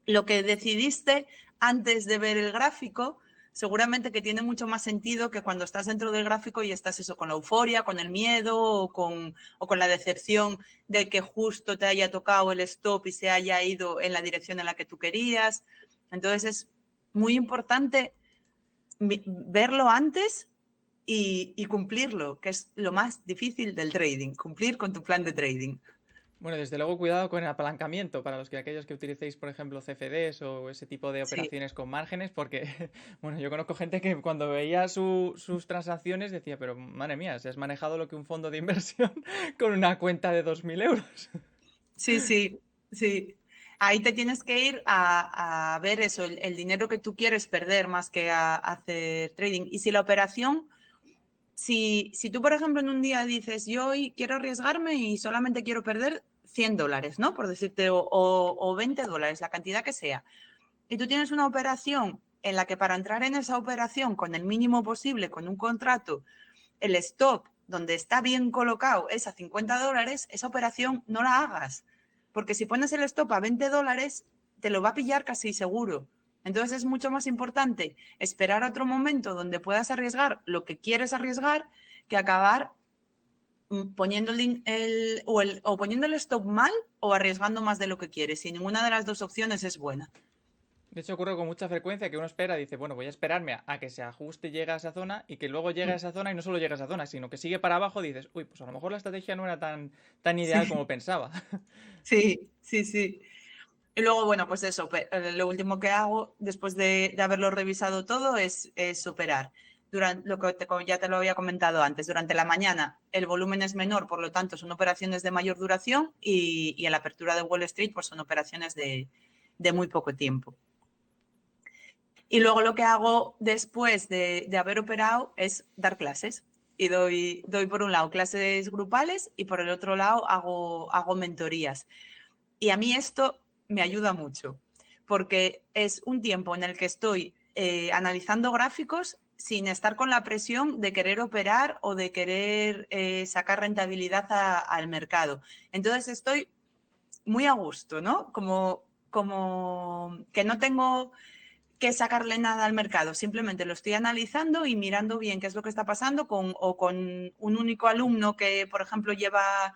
lo que decidiste antes de ver el gráfico seguramente que tiene mucho más sentido que cuando estás dentro del gráfico y estás eso con la euforia, con el miedo o con la decepción de que justo te haya tocado el stop y se haya ido en la dirección en la que tú querías. Entonces es muy importante verlo antes y cumplirlo, que es lo más difícil del trading, cumplir con tu plan de trading. Bueno, desde luego cuidado con el apalancamiento para aquellos que utilicéis, por ejemplo, CFDs o ese tipo de Sí. operaciones con márgenes, porque, bueno, yo conozco gente que cuando veía sus transacciones decía, pero madre mía, si has manejado lo que un fondo de inversión con una cuenta de 2.000 euros. Sí, sí, sí. Ahí te tienes que ir a ver eso, el dinero que tú quieres perder más que a hacer trading. Y si la operación, si tú, por ejemplo, en un día dices, yo hoy quiero arriesgarme y solamente quiero perder $100, ¿no? Por decirte, o $20, la cantidad que sea. Y tú tienes una operación en la que para entrar en esa operación con el mínimo posible, con un contrato, el stop donde está bien colocado es a $50, esa operación no la hagas. Porque si pones el stop a $20, te lo va a pillar casi seguro. Entonces es mucho más importante esperar otro momento donde puedas arriesgar lo que quieres arriesgar que acabar poniendo o poniendo el stop mal o arriesgando más de lo que quieres. Y ninguna de las dos opciones es buena. De hecho, ocurre con mucha frecuencia que uno espera, dice, bueno, voy a esperarme a que se ajuste y llegue a esa zona y que luego llegue a esa zona y no solo llega a esa zona, sino que sigue para abajo y dices, uy, pues a lo mejor la estrategia no era tan ideal Sí, como pensaba. sí, sí, sí. Y luego, bueno, pues eso, lo último que hago después de haberlo revisado todo es operar. Durante, ya te lo había comentado antes, durante la mañana el volumen es menor, por lo tanto son operaciones de mayor duración y en la apertura de Wall Street pues son operaciones de muy poco tiempo. Y luego lo que hago después de haber operado es dar clases. Y doy por un lado clases grupales y por el otro lado hago mentorías. Y a mí esto me ayuda mucho, porque es un tiempo en el que estoy analizando gráficos sin estar con la presión de querer operar o de querer sacar rentabilidad al mercado. Entonces estoy muy a gusto, ¿no? Como que no tengo que sacarle nada al mercado, simplemente lo estoy analizando y mirando bien qué es lo que está pasando con un único alumno que, por ejemplo, lleva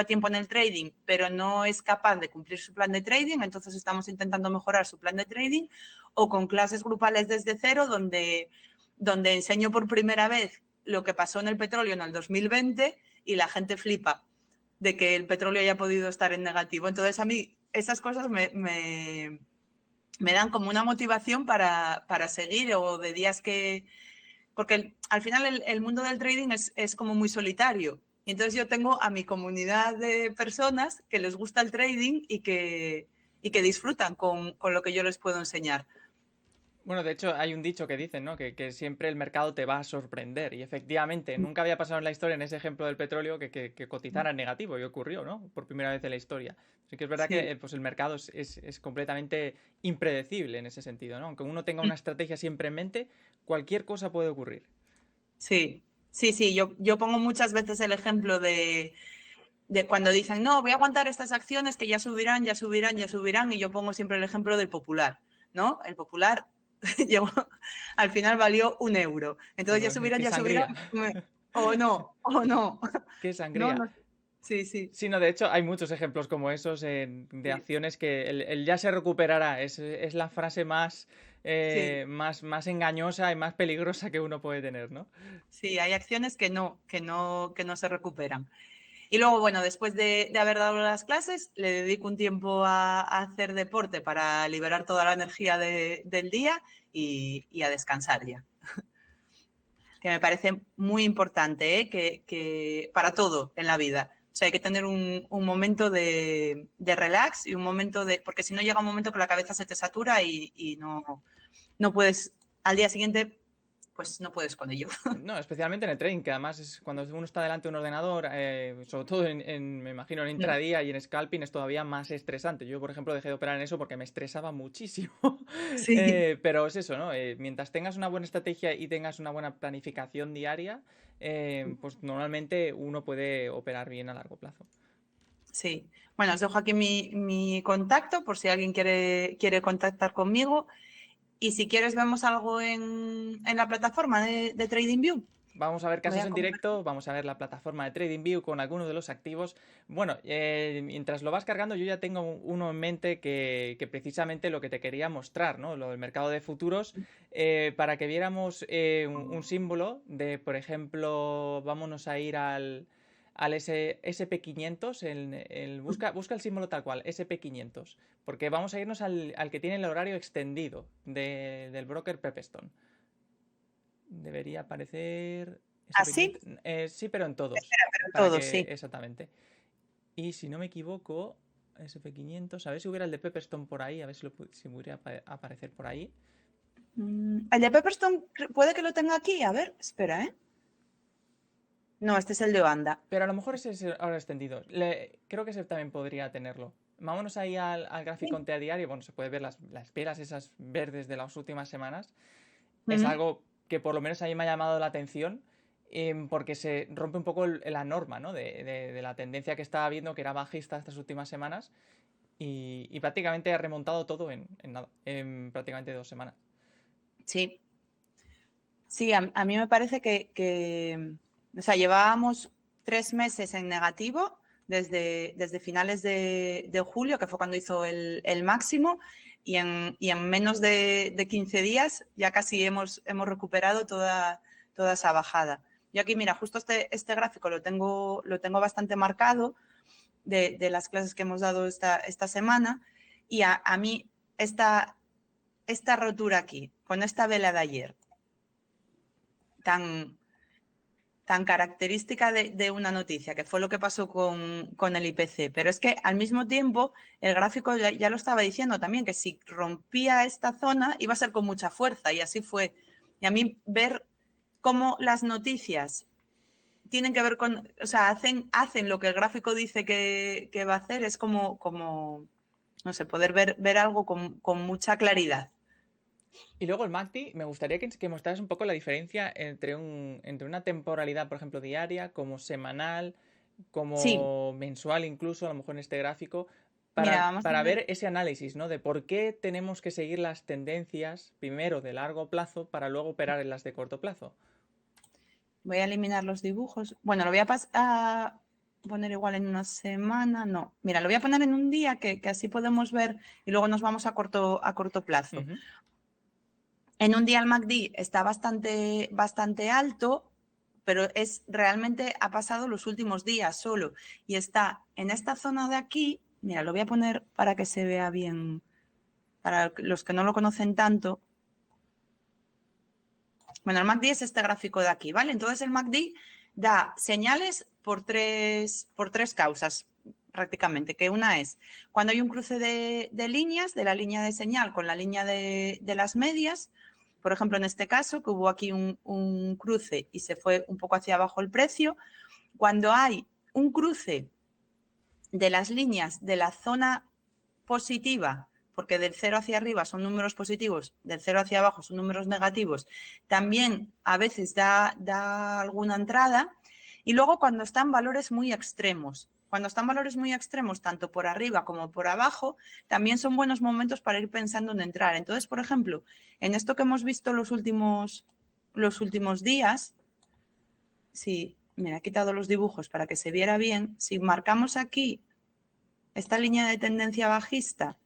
tiempo en el trading, pero no es capaz de cumplir su plan de trading, entonces estamos intentando mejorar su plan de trading, o con clases grupales desde cero, donde enseño por primera vez lo que pasó en el petróleo en el 2020 y la gente flipa de que el petróleo haya podido estar en negativo. Entonces a mí esas cosas me dan como una motivación para seguir o de días que... Porque al final el mundo del trading es como muy solitario. Y entonces yo tengo a mi comunidad de personas que les gusta el trading y que disfrutan con lo que yo les puedo enseñar. Bueno, de hecho, hay un dicho que dicen, ¿no? Que siempre el mercado te va a sorprender. Y efectivamente, nunca había pasado en la historia, en ese ejemplo del petróleo, que cotizara en negativo. Y ocurrió, ¿no? Por primera vez en la historia. Así que es verdad que Sí, pues el mercado es completamente impredecible en ese sentido, ¿no? Aunque uno tenga una estrategia siempre en mente, cualquier cosa puede ocurrir. sí, sí, sí. Yo pongo muchas veces el ejemplo de cuando dicen, no, voy a aguantar estas acciones que ya subirán, ya subirán, ya subirán. Y yo pongo siempre el ejemplo del Popular, ¿no? El Popular llegó, al final valió €1. Entonces Bueno, qué ya subirán, sangría. o no, o no. Qué No, sangría. no. Sí, sí, Sí, no, de hecho hay muchos ejemplos como esos de sí, acciones que el ya se recuperará es la frase sí, más engañosa y más peligrosa que uno puede tener, ¿no? sí, hay acciones que no se recuperan. Y luego, bueno, después de haber dado las clases, le dedico un tiempo a hacer deporte para liberar toda la energía del día y a descansar ya. Que me parece muy importante, ¿eh? Que para todo en la vida. O sea, hay que tener un momento de relax y un momento de... Porque si no llega un momento que la cabeza se te satura y no puedes, al día siguiente, pues no puedes con ello. No, especialmente en el trading, que además es cuando uno está delante de un ordenador, sobre todo me imagino en intradía y en scalping es todavía más estresante. Yo, por ejemplo, dejé de operar en eso porque me estresaba muchísimo. Sí. Pero es eso, ¿no? Mientras tengas una buena estrategia y tengas una buena planificación diaria, pues normalmente uno puede operar bien a largo plazo. Sí. Bueno, os dejo aquí mi contacto por si alguien quiere contactar conmigo. Y si quieres, vemos algo en la plataforma de TradingView. Vamos a ver Voy casos a en directo, vamos a ver la plataforma de TradingView con algunos de los activos. Bueno, mientras lo vas cargando, yo ya tengo uno en mente que precisamente lo que te quería mostrar, ¿no? Lo del mercado de futuros, para que viéramos un símbolo de, por ejemplo, vámonos a ir al SP500, busca el símbolo tal cual, SP500, porque vamos a irnos al que tiene el horario extendido del broker Pepestone. Debería aparecer ¿Así? SP500. Sí, pero en todos. Espera, pero en Para todos, que, sí. exactamente. Y si no me equivoco, SP500, a ver si hubiera el de Pepperstone por ahí, a ver si pudiera aparecer por ahí. El de Pepperstone puede que lo tenga aquí. A ver, espera, ¿eh? No, este es el de Oanda. Pero a lo mejor ese es ahora extendido. Creo que ese también podría tenerlo. Vámonos ahí al gráfico Sí. a diario. Bueno, se puede ver las velas esas verdes de las últimas semanas. Es Ujú. algo que por lo menos a mí me ha llamado la atención, porque se rompe un poco la norma, ¿no? De la tendencia que estaba viendo, que era bajista estas últimas semanas, y prácticamente ha remontado todo en nada, en prácticamente 2 semanas. Sí. Sí, a mí me parece o sea, llevábamos 3 meses en negativo desde finales de julio, que fue cuando hizo el máximo, y en menos de 15 días ya casi hemos recuperado toda esa bajada. Yo aquí, mira, justo este gráfico lo tengo bastante marcado de las clases que hemos dado esta semana, y a mí esta rotura aquí, con esta vela de ayer, tan característica de una noticia, que fue lo que pasó con el IPC. Pero es que al mismo tiempo el gráfico ya lo estaba diciendo también, que si rompía esta zona iba a ser con mucha fuerza, y así fue. Y a mí ver cómo las noticias tienen que ver con, o sea, hacen lo que el gráfico dice que va a hacer, es como no sé, poder ver algo con mucha claridad. Y luego el MACD, me gustaría que mostraras un poco la diferencia entre una temporalidad, por ejemplo, diaria, como semanal, Sí, como mensual incluso, a lo mejor en este gráfico, mira, para, vamos a para ver. ver ese análisis, ¿no? De por qué tenemos que seguir las tendencias primero de largo plazo para luego operar en las de corto plazo. Voy a eliminar los dibujos. Bueno, lo voy a poner igual en una semana. No, mira, lo voy a poner en un día que así podemos ver, y luego nos vamos a corto plazo. Ujú. En un día el MACD está bastante alto, pero realmente ha pasado los últimos días solo, y está en esta zona de aquí. Mira, lo voy a poner para que se vea bien, para los que no lo conocen tanto. Bueno, el MACD es este gráfico de aquí, ¿vale? Entonces el MACD da señales por tres causas, prácticamente, que una es cuando hay un cruce de líneas, de la línea de señal con la línea de las medias. Por ejemplo, en este caso, que hubo aquí un cruce y se fue un poco hacia abajo el precio. Cuando hay un cruce de las líneas de la zona positiva, porque del 0 hacia arriba son números positivos, del 0 hacia abajo son números negativos, también a veces da alguna entrada. Y luego cuando están valores muy extremos, tanto por arriba como por abajo, también son buenos momentos para ir pensando en entrar. Entonces, por ejemplo, en esto que hemos visto los últimos días, si, mira, he quitado los dibujos para que se viera bien, si marcamos aquí esta línea de tendencia bajista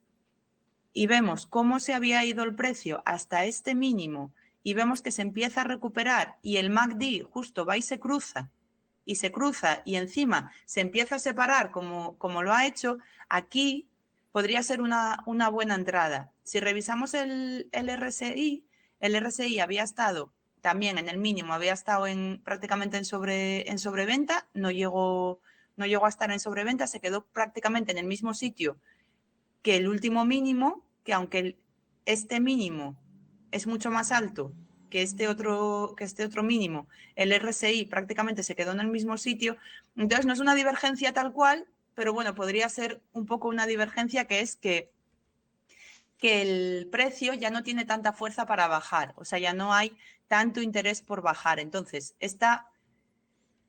y vemos cómo se había ido el precio hasta este mínimo, y vemos que se empieza a recuperar y el MACD justo va y se cruza y se cruza y encima se empieza a separar como lo ha hecho, aquí podría ser una buena entrada. Si revisamos el RSI había estado también en el mínimo, había estado prácticamente en sobreventa, no llegó a estar en sobreventa, se quedó prácticamente en el mismo sitio que el último mínimo, que aunque este mínimo es mucho más alto que este otro mínimo, el RSI prácticamente se quedó en el mismo sitio. Entonces no es una divergencia tal cual, pero bueno, podría ser un poco una divergencia, que es que el precio ya no tiene tanta fuerza para bajar, o sea, ya no hay tanto interés por bajar. Entonces, esta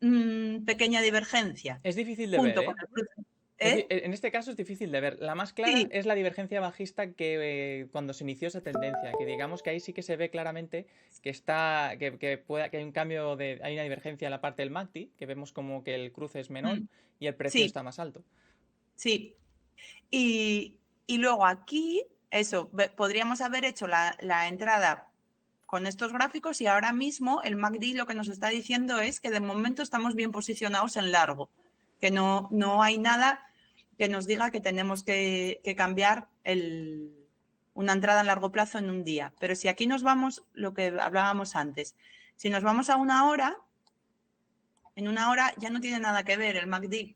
pequeña divergencia, Es difícil de ver, junto con ¿eh? el cruce, ¿eh? En este caso es difícil de ver. La más clara Sí, es la divergencia bajista que cuando se inició esa tendencia, que digamos que ahí sí que se ve claramente que está, que hay un cambio hay una divergencia en la parte del MACD, que vemos como que el cruce es menor y el precio sí, está más alto. sí. Y luego aquí, eso, podríamos haber hecho la entrada con estos gráficos, y ahora mismo el MACD lo que nos está diciendo es que de momento estamos bien posicionados en largo, que no hay nada que nos diga que tenemos que cambiar una entrada en largo plazo en un día. Pero si aquí nos vamos, lo que hablábamos antes, si nos vamos a una hora, en una hora ya no tiene nada que ver el MACD.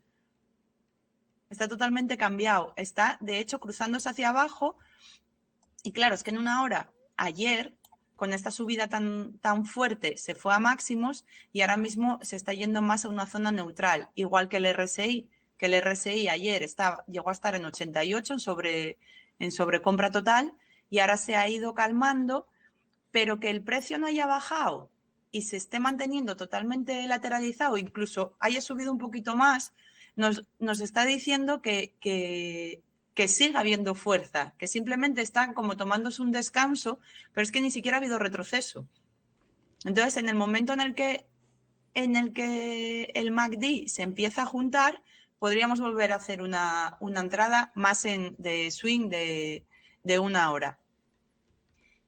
Está totalmente cambiado. Está, de hecho, cruzándose hacia abajo. Y claro, es que en una hora, ayer, con esta subida tan fuerte, se fue a máximos y ahora mismo se está yendo más a una zona neutral, igual que el RSI, ayer llegó a estar en 88 en sobrecompra total, y ahora se ha ido calmando, pero que el precio no haya bajado y se esté manteniendo totalmente lateralizado, incluso haya subido un poquito más, nos está diciendo que siga habiendo fuerza, que simplemente están como tomándose un descanso, pero es que ni siquiera ha habido retroceso. Entonces, en el momento en el que el MACD se empieza a juntar, podríamos volver a hacer una entrada más de swing de una hora.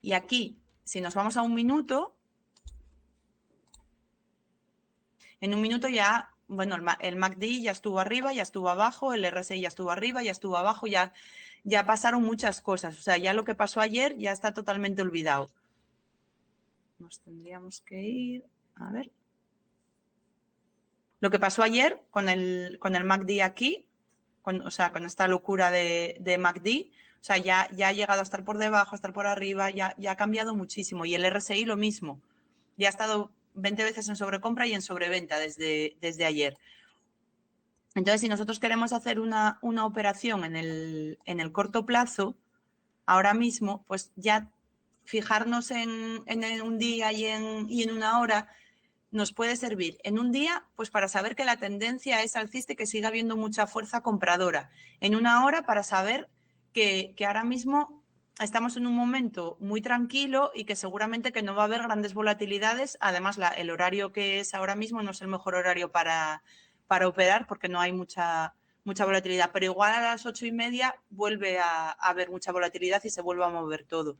Y aquí, si nos vamos a un minuto, en un minuto ya, bueno, el MACD ya estuvo arriba, ya estuvo abajo, el RSI ya estuvo arriba, ya estuvo abajo, ya pasaron muchas cosas. O sea, ya lo que pasó ayer ya está totalmente olvidado. Nos tendríamos que ir, a ver. Lo que pasó ayer con el MACD aquí, o sea, con esta locura de MACD, o sea, ya ha llegado a estar por debajo, a estar por arriba, ya ha cambiado muchísimo. Y el RSI lo mismo, ya ha estado 20 veces en sobrecompra y en sobreventa desde ayer. Entonces, si nosotros queremos hacer una operación en el corto plazo, ahora mismo, pues ya fijarnos en un día y en una hora nos puede servir. En un día, pues para saber que la tendencia es alcista y que siga habiendo mucha fuerza compradora. En una hora, para saber que ahora mismo estamos en un momento muy tranquilo y que seguramente que no va a haber grandes volatilidades. Además, el horario que es ahora mismo no es el mejor horario para operar, porque no hay mucha volatilidad. Pero igual a las 8:30 vuelve a haber mucha volatilidad y se vuelve a mover todo.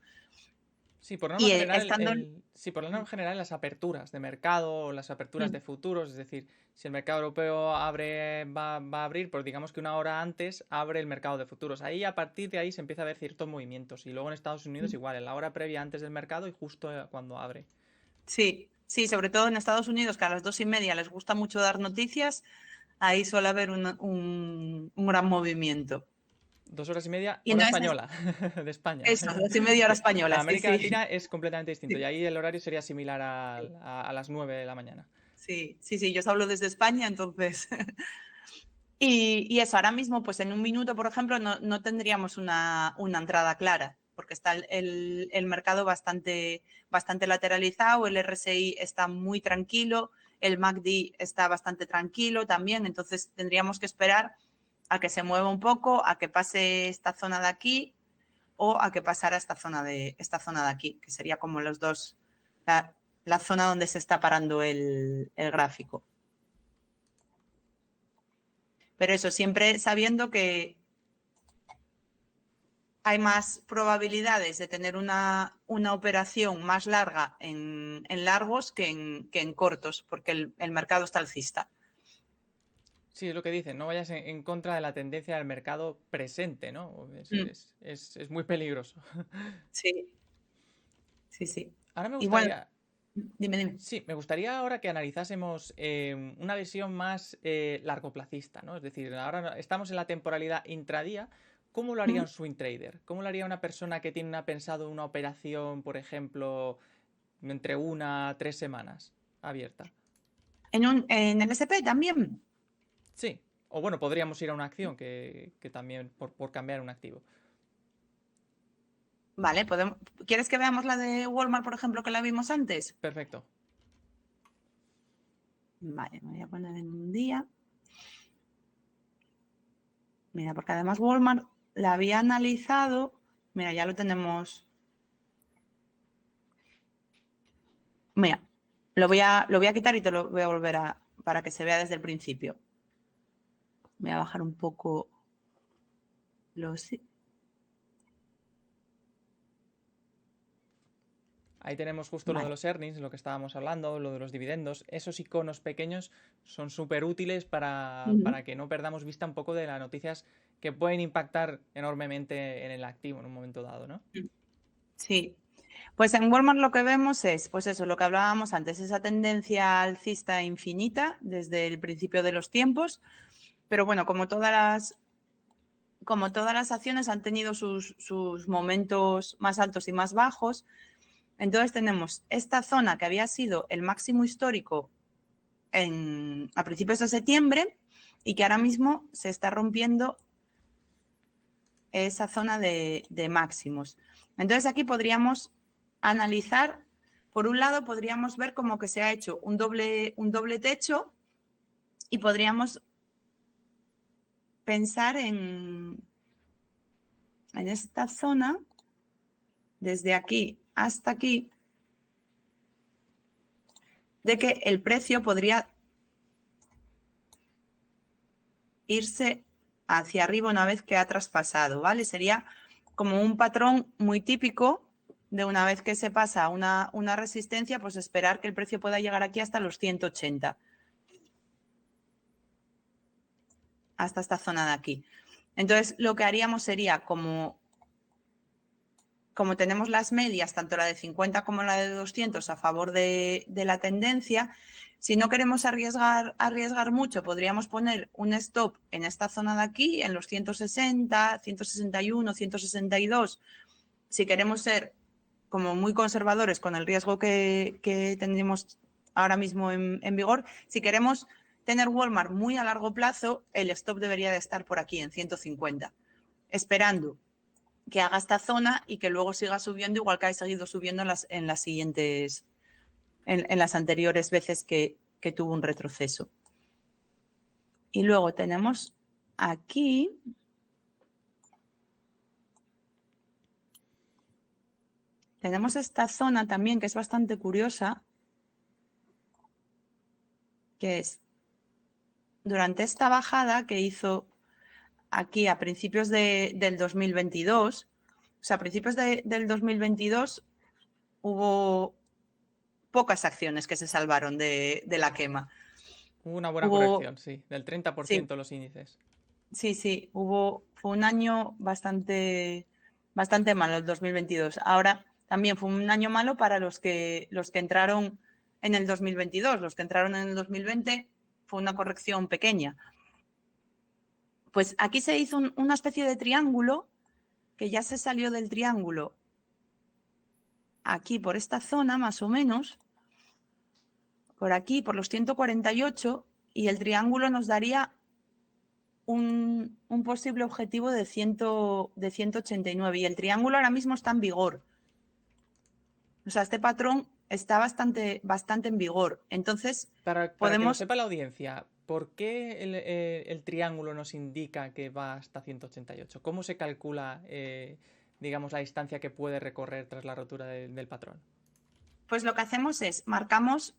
Sí, por norma Y general, estando... sí, por norma general las aperturas de mercado, las aperturas de futuros, es decir, si el mercado europeo va a abrir, pues digamos que una hora antes abre el mercado de futuros. Ahí, a partir de ahí, se empieza a ver ciertos movimientos. Y luego en Estados Unidos igual, en la hora previa antes del mercado y justo cuando abre. Sí, sí, sobre todo en Estados Unidos, que a las 2:30 les gusta mucho dar noticias, ahí suele haber un gran movimiento. 2 horas y media, Y hora entonces, española, de España. eso, 2:30 hora Que española, a sí, América sí. Latina es completamente distinto y Sí, ahí el horario sería similar sí, a las 9 de la mañana. sí, sí, sí, yo os hablo desde España, entonces. Y eso, ahora mismo, pues en un minuto, por ejemplo, no tendríamos una entrada clara, porque está el mercado bastante lateralizado, el RSI está muy tranquilo, el MACD está bastante tranquilo también, entonces tendríamos que esperar a que se mueva un poco, a que pase esta zona de aquí o a que pasara esta zona de aquí, que sería como los dos, la zona donde se está parando el gráfico. Pero eso, siempre sabiendo que hay más probabilidades de tener una operación más larga en largos que en cortos, porque el mercado está alcista. Sí, es lo que dicen, no vayas en contra de la tendencia del mercado presente, ¿no? Mm, Es muy peligroso. sí, sí, sí. Ahora me Y bueno, gustaría, dime. sí, me gustaría ahora que analizásemos una visión más largoplacista, ¿no? Es decir, ahora estamos en la temporalidad intradía. ¿Cómo lo haría Mm. un swing trader? ¿Cómo lo haría una persona que tiene pensado una operación, por ejemplo, entre 1 a 3 semanas abierta? En el SP también. Sí. O bueno, podríamos ir a una acción que también por cambiar un activo. Vale, podemos. ¿Quieres que veamos la de Walmart, por ejemplo, que la vimos antes? Perfecto. Vale, me voy a poner en un día. Mira, porque además Walmart la había analizado. Mira, ya lo tenemos. Mira, lo voy a quitar y te lo voy a volver a para que se vea desde el principio. Voy a bajar un poco los. Ahí tenemos justo lo de Vale. los earnings, lo que estábamos hablando, lo de los dividendos. Esos iconos pequeños son súper útiles para que no perdamos vista un poco de las noticias que pueden impactar enormemente en el activo en un momento dado, ¿no? Sí. Pues en Walmart lo que vemos es, pues eso, lo que hablábamos antes, esa tendencia alcista infinita desde el principio de los tiempos. Pero bueno, como todas las acciones han tenido sus momentos más altos y más bajos. Entonces tenemos esta zona que había sido el máximo histórico a principios de septiembre y que ahora mismo se está rompiendo esa zona de máximos. Entonces aquí podríamos analizar, por un lado podríamos ver como que se ha hecho un doble techo y podríamos pensar en esta zona, desde aquí hasta aquí, de que el precio podría irse hacia arriba una vez que ha traspasado, ¿vale? Sería como un patrón muy típico de una vez que se pasa una resistencia, pues esperar que el precio pueda llegar aquí hasta los 180, hasta esta zona de aquí. Entonces, lo que haríamos sería como tenemos las medias, tanto la de 50 como la de 200 a favor de la tendencia, si no queremos arriesgar mucho, podríamos poner un stop en esta zona de aquí, en los 160, 161, 162. Si queremos ser como muy conservadores con el riesgo que tendríamos ahora mismo en vigor, si queremos tener Walmart muy a largo plazo, el stop debería de estar por aquí, en 150, esperando que haga esta zona y que luego siga subiendo, igual que ha seguido subiendo en las siguientes, en las anteriores veces que tuvo un retroceso. Y luego tenemos aquí, tenemos esta zona también que es bastante curiosa, que es durante esta bajada que hizo aquí a principios del 2022, o sea, a principios del 2022 hubo pocas acciones que se salvaron de la quema. Hubo una buena Hubo, corrección, sí, del sí, 30% los índices. sí, fue un año bastante malo el 2022. Ahora también fue un año malo para los que entraron en el 2022. Los que entraron en el 2020 fue una corrección pequeña. Pues aquí se hizo una especie de triángulo que ya se salió del triángulo aquí por esta zona más o menos, por aquí, por los 148, y el triángulo nos daría un posible objetivo de 189 y el triángulo ahora mismo está en vigor. O sea, este patrón está bastante en vigor. Entonces, Para que lo podemos, sepa la audiencia, ¿por qué el triángulo nos indica que va hasta 188? ¿Cómo se calcula, digamos, la distancia que puede recorrer tras la rotura del patrón? pues lo que hacemos es, marcamos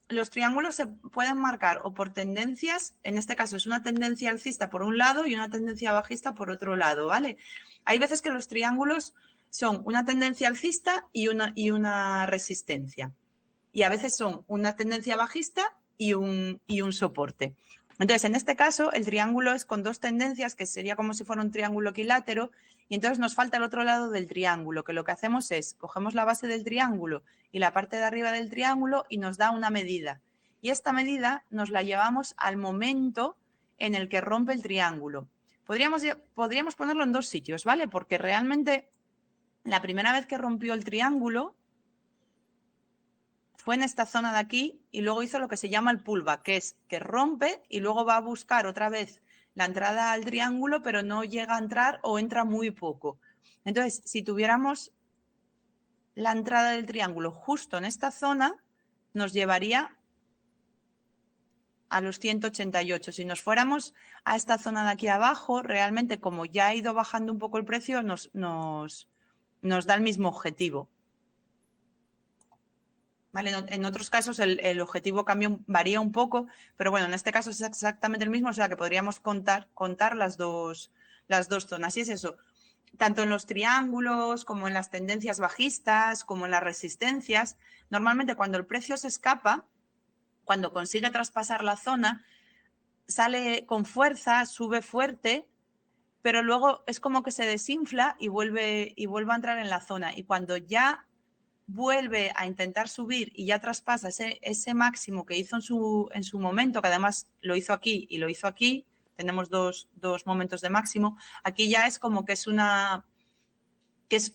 los triángulos se pueden marcar o por tendencias, en este caso es una tendencia alcista por un lado y una tendencia bajista por otro lado, ¿vale? Hay veces que los triángulos son una tendencia alcista y una resistencia. Y a veces son una tendencia bajista y un soporte. Entonces, en este caso, el triángulo es con dos tendencias, que sería como si fuera un triángulo equilátero, y entonces nos falta el otro lado del triángulo, que lo que hacemos es, cogemos la base del triángulo y la parte de arriba del triángulo y nos da una medida. Y esta medida nos la llevamos al momento en el que rompe el triángulo. Podríamos ponerlo en dos sitios, ¿vale? Porque realmente la primera vez que rompió el triángulo fue en esta zona de aquí y luego hizo lo que se llama el pullback, que es que rompe y luego va a buscar otra vez la entrada al triángulo, pero no llega a entrar o entra muy poco. Entonces, si tuviéramos la entrada del triángulo justo en esta zona, nos llevaría a los 188. Si nos fuéramos a esta zona de aquí abajo, realmente como ya ha ido bajando un poco el precio, nos da el mismo objetivo. ¿Vale? En otros casos el objetivo varía un poco, pero bueno, en este caso es exactamente el mismo, o sea que podríamos contar las dos zonas. Y es eso, tanto en los triángulos como en las tendencias bajistas, como en las resistencias, normalmente cuando el precio se escapa, cuando consigue traspasar la zona, sale con fuerza, sube fuerte, pero luego es como que se desinfla y vuelve a entrar en la zona. Y cuando ya vuelve a intentar subir y ya traspasa ese máximo que hizo en su momento, que además lo hizo aquí y lo hizo aquí, tenemos dos momentos de máximo, aquí ya es como que es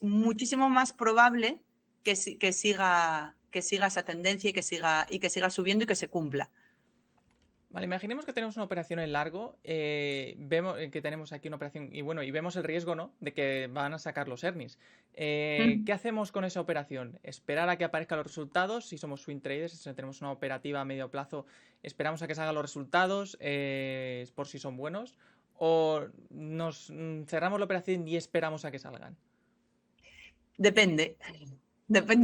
muchísimo más probable que siga esa tendencia y que siga subiendo y que se cumpla. Vale, imaginemos que tenemos una operación en largo, vemos que tenemos aquí una operación y bueno, y vemos el riesgo, ¿no?, de que van a sacar los earnings. ¿Qué hacemos con esa operación? ¿Esperar a que aparezcan los resultados? Si somos swing traders, si tenemos una operativa a medio plazo, esperamos a que salgan los resultados por si son buenos, o nos cerramos la operación y esperamos a que salgan. Depende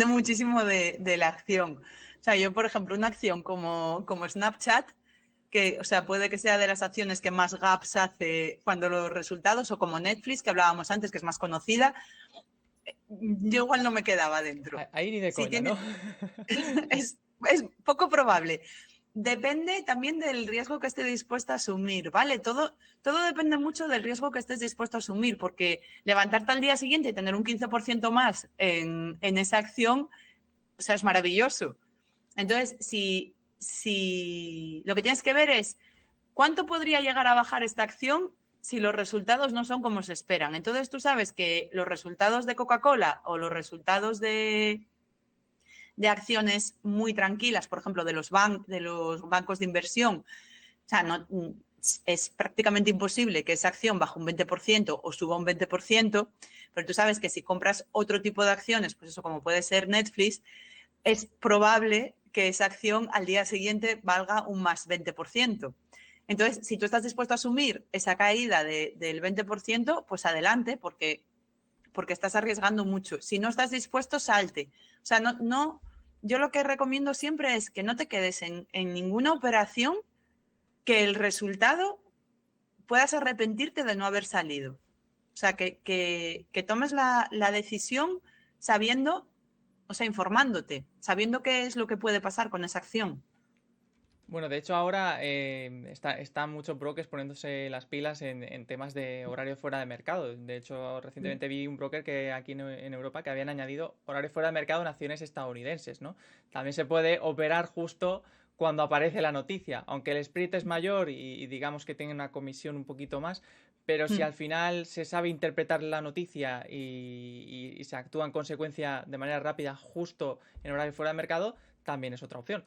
muchísimo de la acción. O sea, yo, por ejemplo, una acción como Snapchat, que, o sea, puede que sea de las acciones que más gaps hace cuando los resultados, o como Netflix, que hablábamos antes, que es más conocida, yo igual no me quedaba dentro. Ahí ni de coña, ¿no? Es poco probable. Depende también del riesgo que esté dispuesta a asumir, ¿vale? Todo depende mucho del riesgo que estés dispuesto a asumir, porque levantarte al día siguiente y tener un 15% más en esa acción, o sea, es maravilloso. Entonces, si lo que tienes que ver es cuánto podría llegar a bajar esta acción si los resultados no son como se esperan. Entonces, tú sabes que los resultados de Coca-Cola o los resultados de acciones muy tranquilas, por ejemplo, de los bancos de inversión, o sea, es prácticamente imposible que esa acción baje un 20% o suba un 20%, pero tú sabes que si compras otro tipo de acciones, pues eso, como puede ser Netflix, es probable que esa acción al día siguiente valga un más 20%. Entonces, si tú estás dispuesto a asumir esa caída del 20%, pues adelante, porque estás arriesgando mucho. Si no estás dispuesto, salte. O sea, yo lo que recomiendo siempre es que no te quedes en ninguna operación que el resultado puedas arrepentirte de no haber salido. O sea, que tomes la decisión sabiendo, o sea, informándote, sabiendo qué es lo que puede pasar con esa acción. Bueno, de hecho ahora están muchos brokers poniéndose las pilas en temas de horario fuera de mercado. De hecho, recientemente vi un broker que aquí en Europa que habían añadido horario fuera de mercado en acciones estadounidenses, ¿no? También se puede operar justo cuando aparece la noticia, aunque el spread es mayor y digamos que tiene una comisión un poquito más, pero si al final se sabe interpretar la noticia y se actúa en consecuencia de manera rápida justo en horario fuera de mercado, también es otra opción.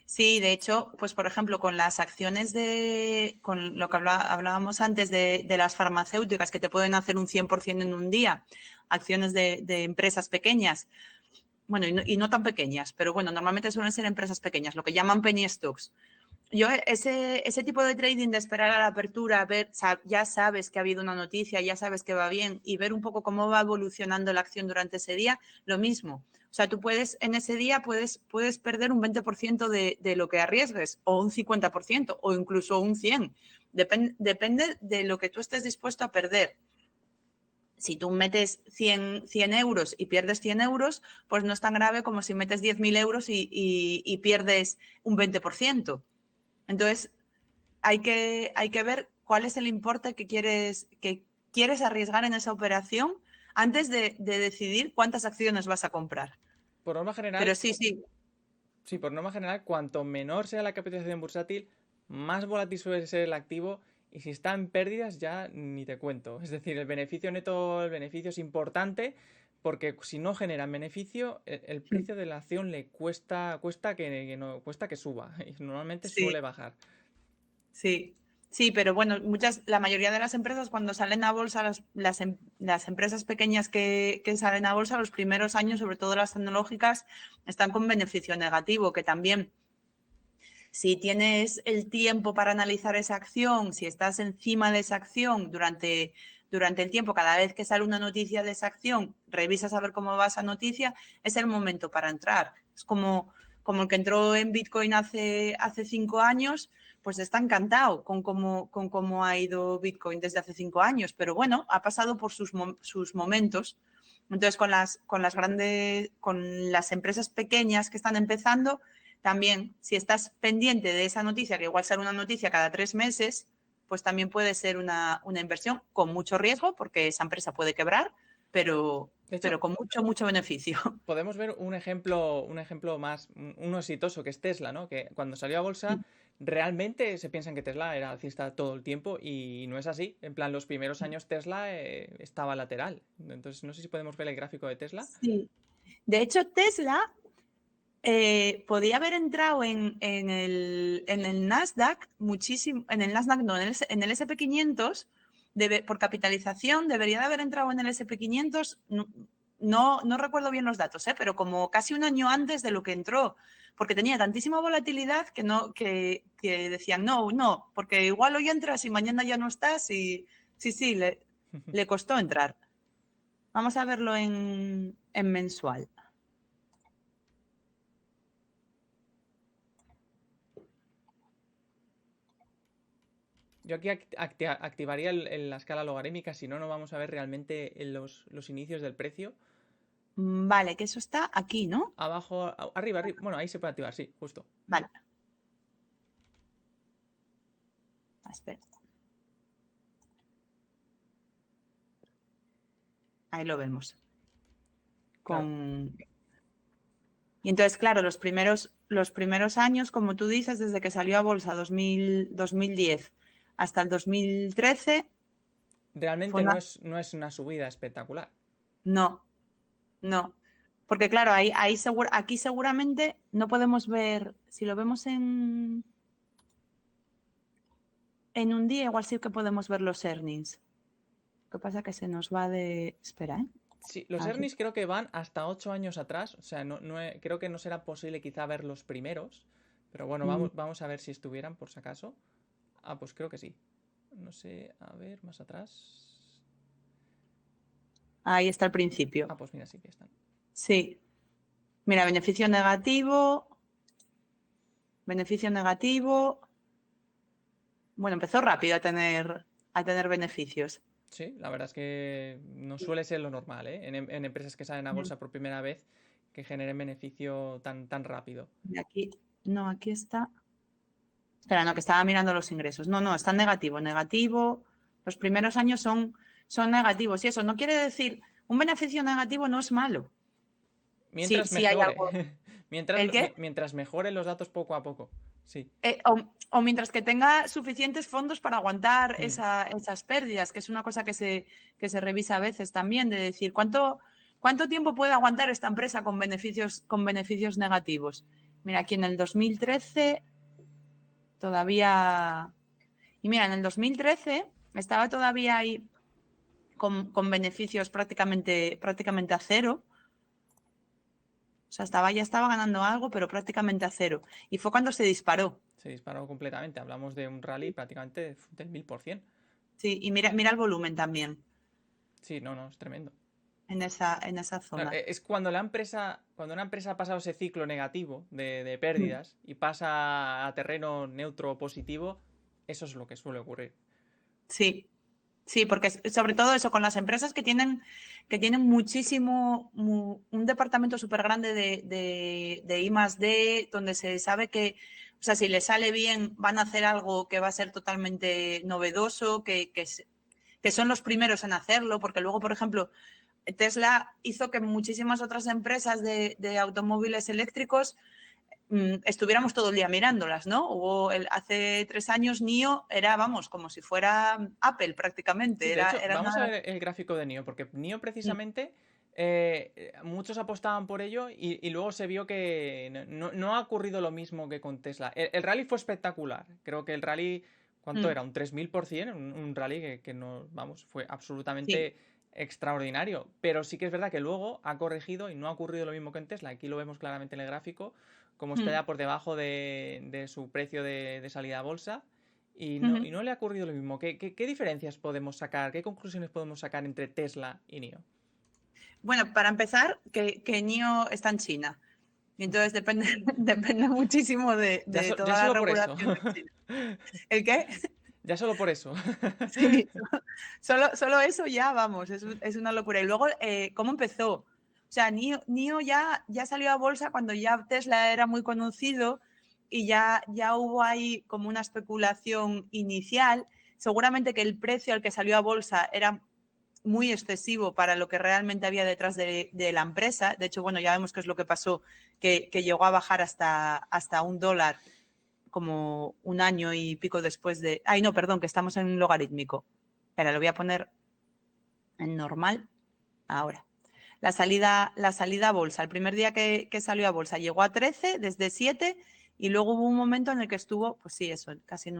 Sí, de hecho, pues por ejemplo, con las acciones con lo que hablábamos antes de las farmacéuticas que te pueden hacer un 100% en un día, acciones de empresas pequeñas, bueno, y no tan pequeñas, pero bueno, normalmente suelen ser empresas pequeñas, lo que llaman penny stocks. Yo ese tipo de trading de esperar a la apertura, ya sabes que ha habido una noticia, ya sabes que va bien y ver un poco cómo va evolucionando la acción durante ese día, lo mismo. O sea, tú en ese día puedes perder un 20% de lo que arriesgues, o un 50%, o incluso un 100%. Depende de lo que tú estés dispuesto a perder. si tú metes 100 euros y pierdes 100 euros, pues no es tan grave como si metes 10.000 euros y pierdes un 20%. Entonces, hay que ver cuál es el importe que quieres arriesgar en esa operación antes de decidir cuántas acciones vas a comprar. Por norma general, Pero sí. sí, por norma general, cuanto menor sea la capitalización bursátil, más volátil suele ser el activo y si está en pérdidas ya ni te cuento. Es decir, el beneficio neto, el beneficio es importante porque si no generan beneficio, el precio de la acción le cuesta que suba y normalmente suele Sí, bajar. sí. Sí, pero bueno, la mayoría de las empresas cuando salen a bolsa, las empresas pequeñas que salen a bolsa, los primeros años, sobre todo las tecnológicas, están con beneficio negativo, que también si tienes el tiempo para analizar esa acción, si estás encima de esa acción durante el tiempo, cada vez que sale una noticia de esa acción, revisas a ver cómo va esa noticia, es el momento para entrar. Es como el que entró en Bitcoin hace 5 años, pues está encantado con cómo ha ido Bitcoin desde hace 5 años, pero bueno, ha pasado por sus momentos. Entonces, con las empresas pequeñas que están empezando, también, si estás pendiente de esa noticia, que igual sale una noticia cada 3 meses, pues también puede ser una inversión con mucho riesgo, porque esa empresa puede quebrar, pero, De pero hecho, con mucho beneficio. podemos ver un ejemplo más, uno exitoso, que es Tesla, ¿no? Que cuando salió a bolsa, realmente se piensan que Tesla era alcista todo el tiempo y no es así. En plan, los primeros años Tesla estaba lateral. Entonces, no sé si podemos ver el gráfico de Tesla. Sí. De hecho, Tesla podía haber entrado en el Nasdaq muchísimo, en el Nasdaq no, en el SP500, por capitalización, debería de haber entrado en el SP500, no recuerdo bien los datos, pero como casi un año antes de lo que entró, porque tenía tantísima volatilidad que decían, no, porque igual hoy entras y mañana ya no estás y sí, le costó entrar. Vamos a verlo en mensual. Yo aquí activaría la escala logarítmica, si no, no vamos a ver realmente los inicios del precio. Vale, que eso está aquí, ¿no? Abajo, arriba, arriba. Bueno, ahí se puede activar, sí, justo. Vale. Espera. Ahí lo vemos. Claro. Y entonces, claro, los primeros años, como tú dices, desde que salió a bolsa 2010 hasta el 2013, fue Realmente no es una subida espectacular. No, no. Porque claro, aquí seguramente no podemos ver, si lo vemos en un día, igual sí que podemos ver los earnings. Lo que pasa es que se nos va de... Espera, ¿eh? Sí, los Aquí. earnings creo que van hasta 8 años atrás. O sea, creo que no será posible quizá ver los primeros. Pero bueno, Mm, vamos a ver si estuvieran, por si acaso. Ah, pues creo que sí. No sé, a ver, más atrás. Ahí está el principio. Ah, pues mira, sí que están. Sí. Mira, beneficio negativo. Beneficio negativo. Bueno, empezó rápido a tener beneficios. Sí, la verdad es que no suele ser lo normal, ¿eh? En empresas que salen a bolsa por primera vez que generen beneficio tan rápido. Y aquí, no, aquí está. Espera, no, que estaba mirando los ingresos. No, está en negativo. Negativo. Los primeros años son negativos. Y eso no quiere decir, un beneficio negativo no es malo. Sí, Mientras sí hay mejore. algo. Mientras, ¿El qué? mientras mejoren los datos poco a poco. Sí. O mientras que tenga suficientes fondos para aguantar Mm. esas pérdidas, que es una cosa que se revisa a veces también, de decir, ¿cuánto tiempo puede aguantar esta empresa con beneficios negativos? Mira, aquí en el 2013 todavía... Y mira, en el 2013 estaba todavía ahí con beneficios prácticamente a cero. O sea, ya estaba ganando algo, pero prácticamente a cero. Y fue cuando se disparó. Se disparó completamente. Hablamos de un rally prácticamente del 1000%. Sí, y mira el volumen también Sí, no, es tremendo. en esa Claro, zona. es cuando una empresa ha pasado ese ciclo negativo de pérdidas y pasa a terreno neutro o positivo, eso es lo que suele ocurrir. Sí, Sí, porque sobre todo eso, con las empresas que tienen muchísimo, un departamento súper grande de I+D, donde se sabe que, o sea, si les sale bien, van a hacer algo que va a ser totalmente novedoso, que son los primeros en hacerlo, porque luego, por ejemplo, Tesla hizo que muchísimas otras empresas de automóviles eléctricos estuviéramos todo el día mirándolas, ¿no? Hace 3 años NIO era, vamos, como si fuera Apple Sí, prácticamente. de hecho, Era vamos a una... ver el gráfico de NIO, porque NIO Mm, precisamente muchos apostaban por ello y luego se vio que no ha ocurrido lo mismo que con Tesla. El rally fue espectacular. Creo que el rally, ¿cuánto mm, era? Un 3000%, un rally que no, vamos, fue sí. absolutamente extraordinario. Pero sí que es verdad que luego ha corregido y no ha ocurrido lo mismo que en Tesla. Aquí lo vemos claramente en el gráfico, como está Mm, ya por debajo de su precio de salida a bolsa. Y ujú. no le ha ocurrido lo mismo. ¿Qué diferencias podemos sacar? ¿Qué conclusiones podemos sacar entre Tesla y NIO? Bueno, para empezar, que NIO está en China. Y entonces depende, depende muchísimo de Ya toda la solo por eso. regulación de China. ¿El qué? Ya solo por eso. Sí, solo eso ya, vamos, es una locura. Y luego, ¿cómo empezó? O sea, NIO ya salió a bolsa cuando ya Tesla era muy conocido y ya hubo ahí como una especulación inicial. Seguramente que el precio al que salió a bolsa era muy excesivo para lo que realmente había detrás de la empresa. De hecho, bueno, ya vemos qué es lo que pasó, que llegó a bajar hasta $1 como un año y pico después de... Ay, no, perdón, que estamos en logarítmico. Espera, lo voy a poner en normal ahora. La salida a bolsa, el primer día que salió a bolsa llegó a 13, desde 7, y luego hubo un momento en el que estuvo, pues sí, eso, casi en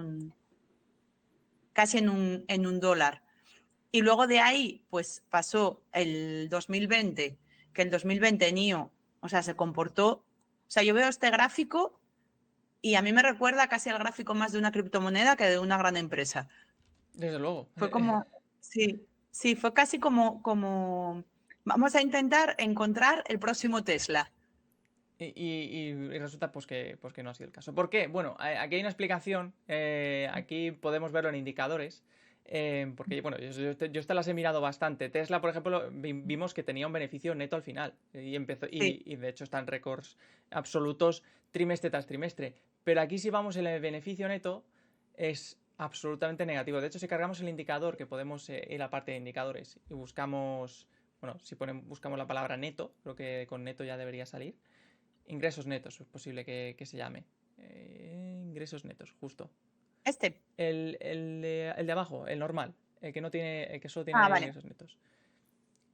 un dólar. Y luego de ahí, pues pasó el 2020, que el 2020 NIO, o sea, se comportó, o sea, yo veo este gráfico y a mí me recuerda casi al gráfico más de una criptomoneda que de una gran empresa. Desde luego. Fue como, sí, sí, fue casi como, vamos a intentar encontrar el próximo Tesla. Y resulta pues que no ha sido el caso. ¿Por qué? Bueno, aquí hay una explicación. Aquí podemos verlo en indicadores. Porque, bueno, yo estas las he mirado bastante. Tesla, por ejemplo, vimos que tenía un beneficio neto al final. Y empezó, Sí, y de hecho están récords absolutos trimestre tras trimestre. Pero aquí si vamos en el beneficio neto, es absolutamente negativo. De hecho, si cargamos el indicador, que podemos ir a la parte de indicadores y buscamos, bueno, si buscamos la palabra neto, creo que con neto ya debería salir. Ingresos netos, es posible que se llame. Ingresos netos, justo. este. El de abajo, el normal, el que solo Ah, tiene vale. ingresos netos.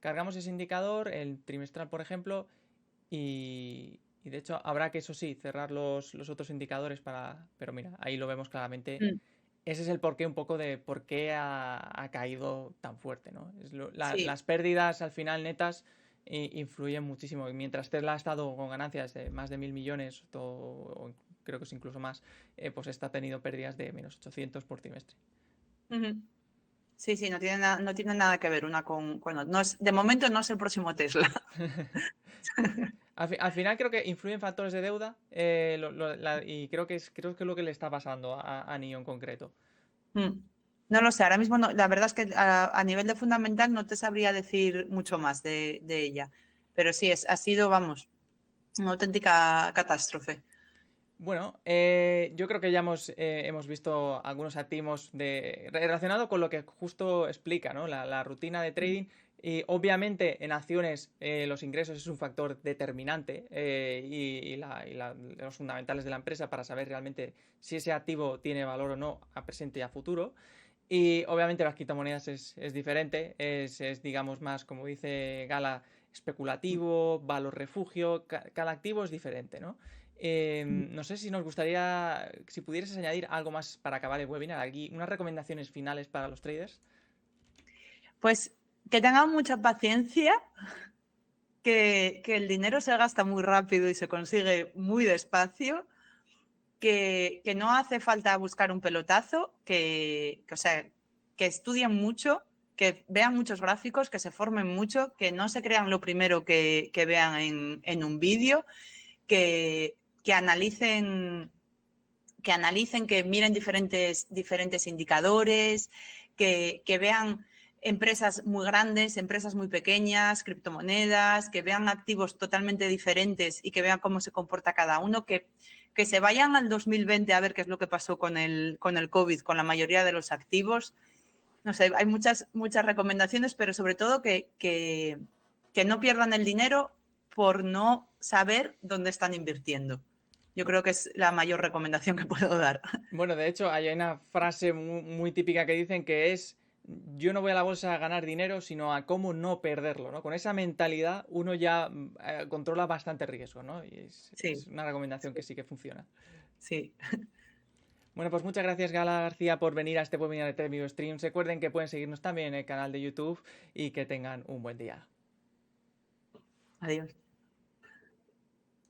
Cargamos ese indicador, el trimestral, por ejemplo, y de hecho habrá que, eso sí, cerrar los otros indicadores para... Pero mira, ahí lo vemos claramente. Mm, Ese es el porqué un poco de por qué ha caído tan fuerte, ¿no? sí, Las pérdidas al final netas influyen muchísimo. Y mientras Tesla ha estado con ganancias de más de 1.000 millones, o creo que es incluso más, pues está tenido pérdidas de -800 por trimestre. ujú. Sí, sí, no tiene nada que ver una con... Bueno, de momento no es el próximo Tesla. Al final creo que influyen factores de deuda y creo que es lo que le está pasando a NIO en concreto. Mm. No lo sé, ahora mismo no, la verdad es que a nivel de fundamental no te sabría decir mucho más de ella, pero sí, ha sido, vamos, una auténtica catástrofe. Bueno, yo creo que ya hemos visto algunos activos relacionado con lo que justo explica, ¿no? La rutina de trading. Y obviamente en acciones los ingresos es un factor determinante los fundamentales de la empresa para saber realmente si ese activo tiene valor o no a presente y a futuro. Y obviamente las criptomonedas es diferente, digamos más, como dice Gala, especulativo, valor refugio, cada activo es diferente, ¿no? No sé si nos gustaría, si pudieras añadir algo más para acabar el webinar, aquí unas recomendaciones finales para los traders. Pues que tengan mucha paciencia, que el dinero se gasta muy rápido y se consigue muy despacio, que no hace falta buscar un pelotazo, o sea, que estudien mucho, que vean muchos gráficos, que se formen mucho, que no se crean lo primero que vean en un vídeo, que, que analicen que miren diferentes indicadores, que vean empresas muy grandes, empresas muy pequeñas, criptomonedas, que vean activos totalmente diferentes y que vean cómo se comporta cada uno, que se vayan al 2020 a ver qué es lo que pasó con el COVID, con la mayoría de los activos. No sé, hay muchas recomendaciones, pero sobre todo que no pierdan el dinero por no saber dónde están invirtiendo. Yo creo que es la mayor recomendación que puedo dar. Bueno, de hecho, hay una frase muy típica que dicen que es: yo no voy a la bolsa a ganar dinero, sino a cómo no perderlo, ¿no? Con esa mentalidad uno ya controla bastante riesgo, ¿no? Y es Sí, una recomendación que sí, sí que funciona. sí. Bueno, pues muchas gracias, Gala García, por venir a este webinar de Televideo Streams. Recuerden que pueden seguirnos también en el canal de YouTube y que tengan un buen día. Adiós.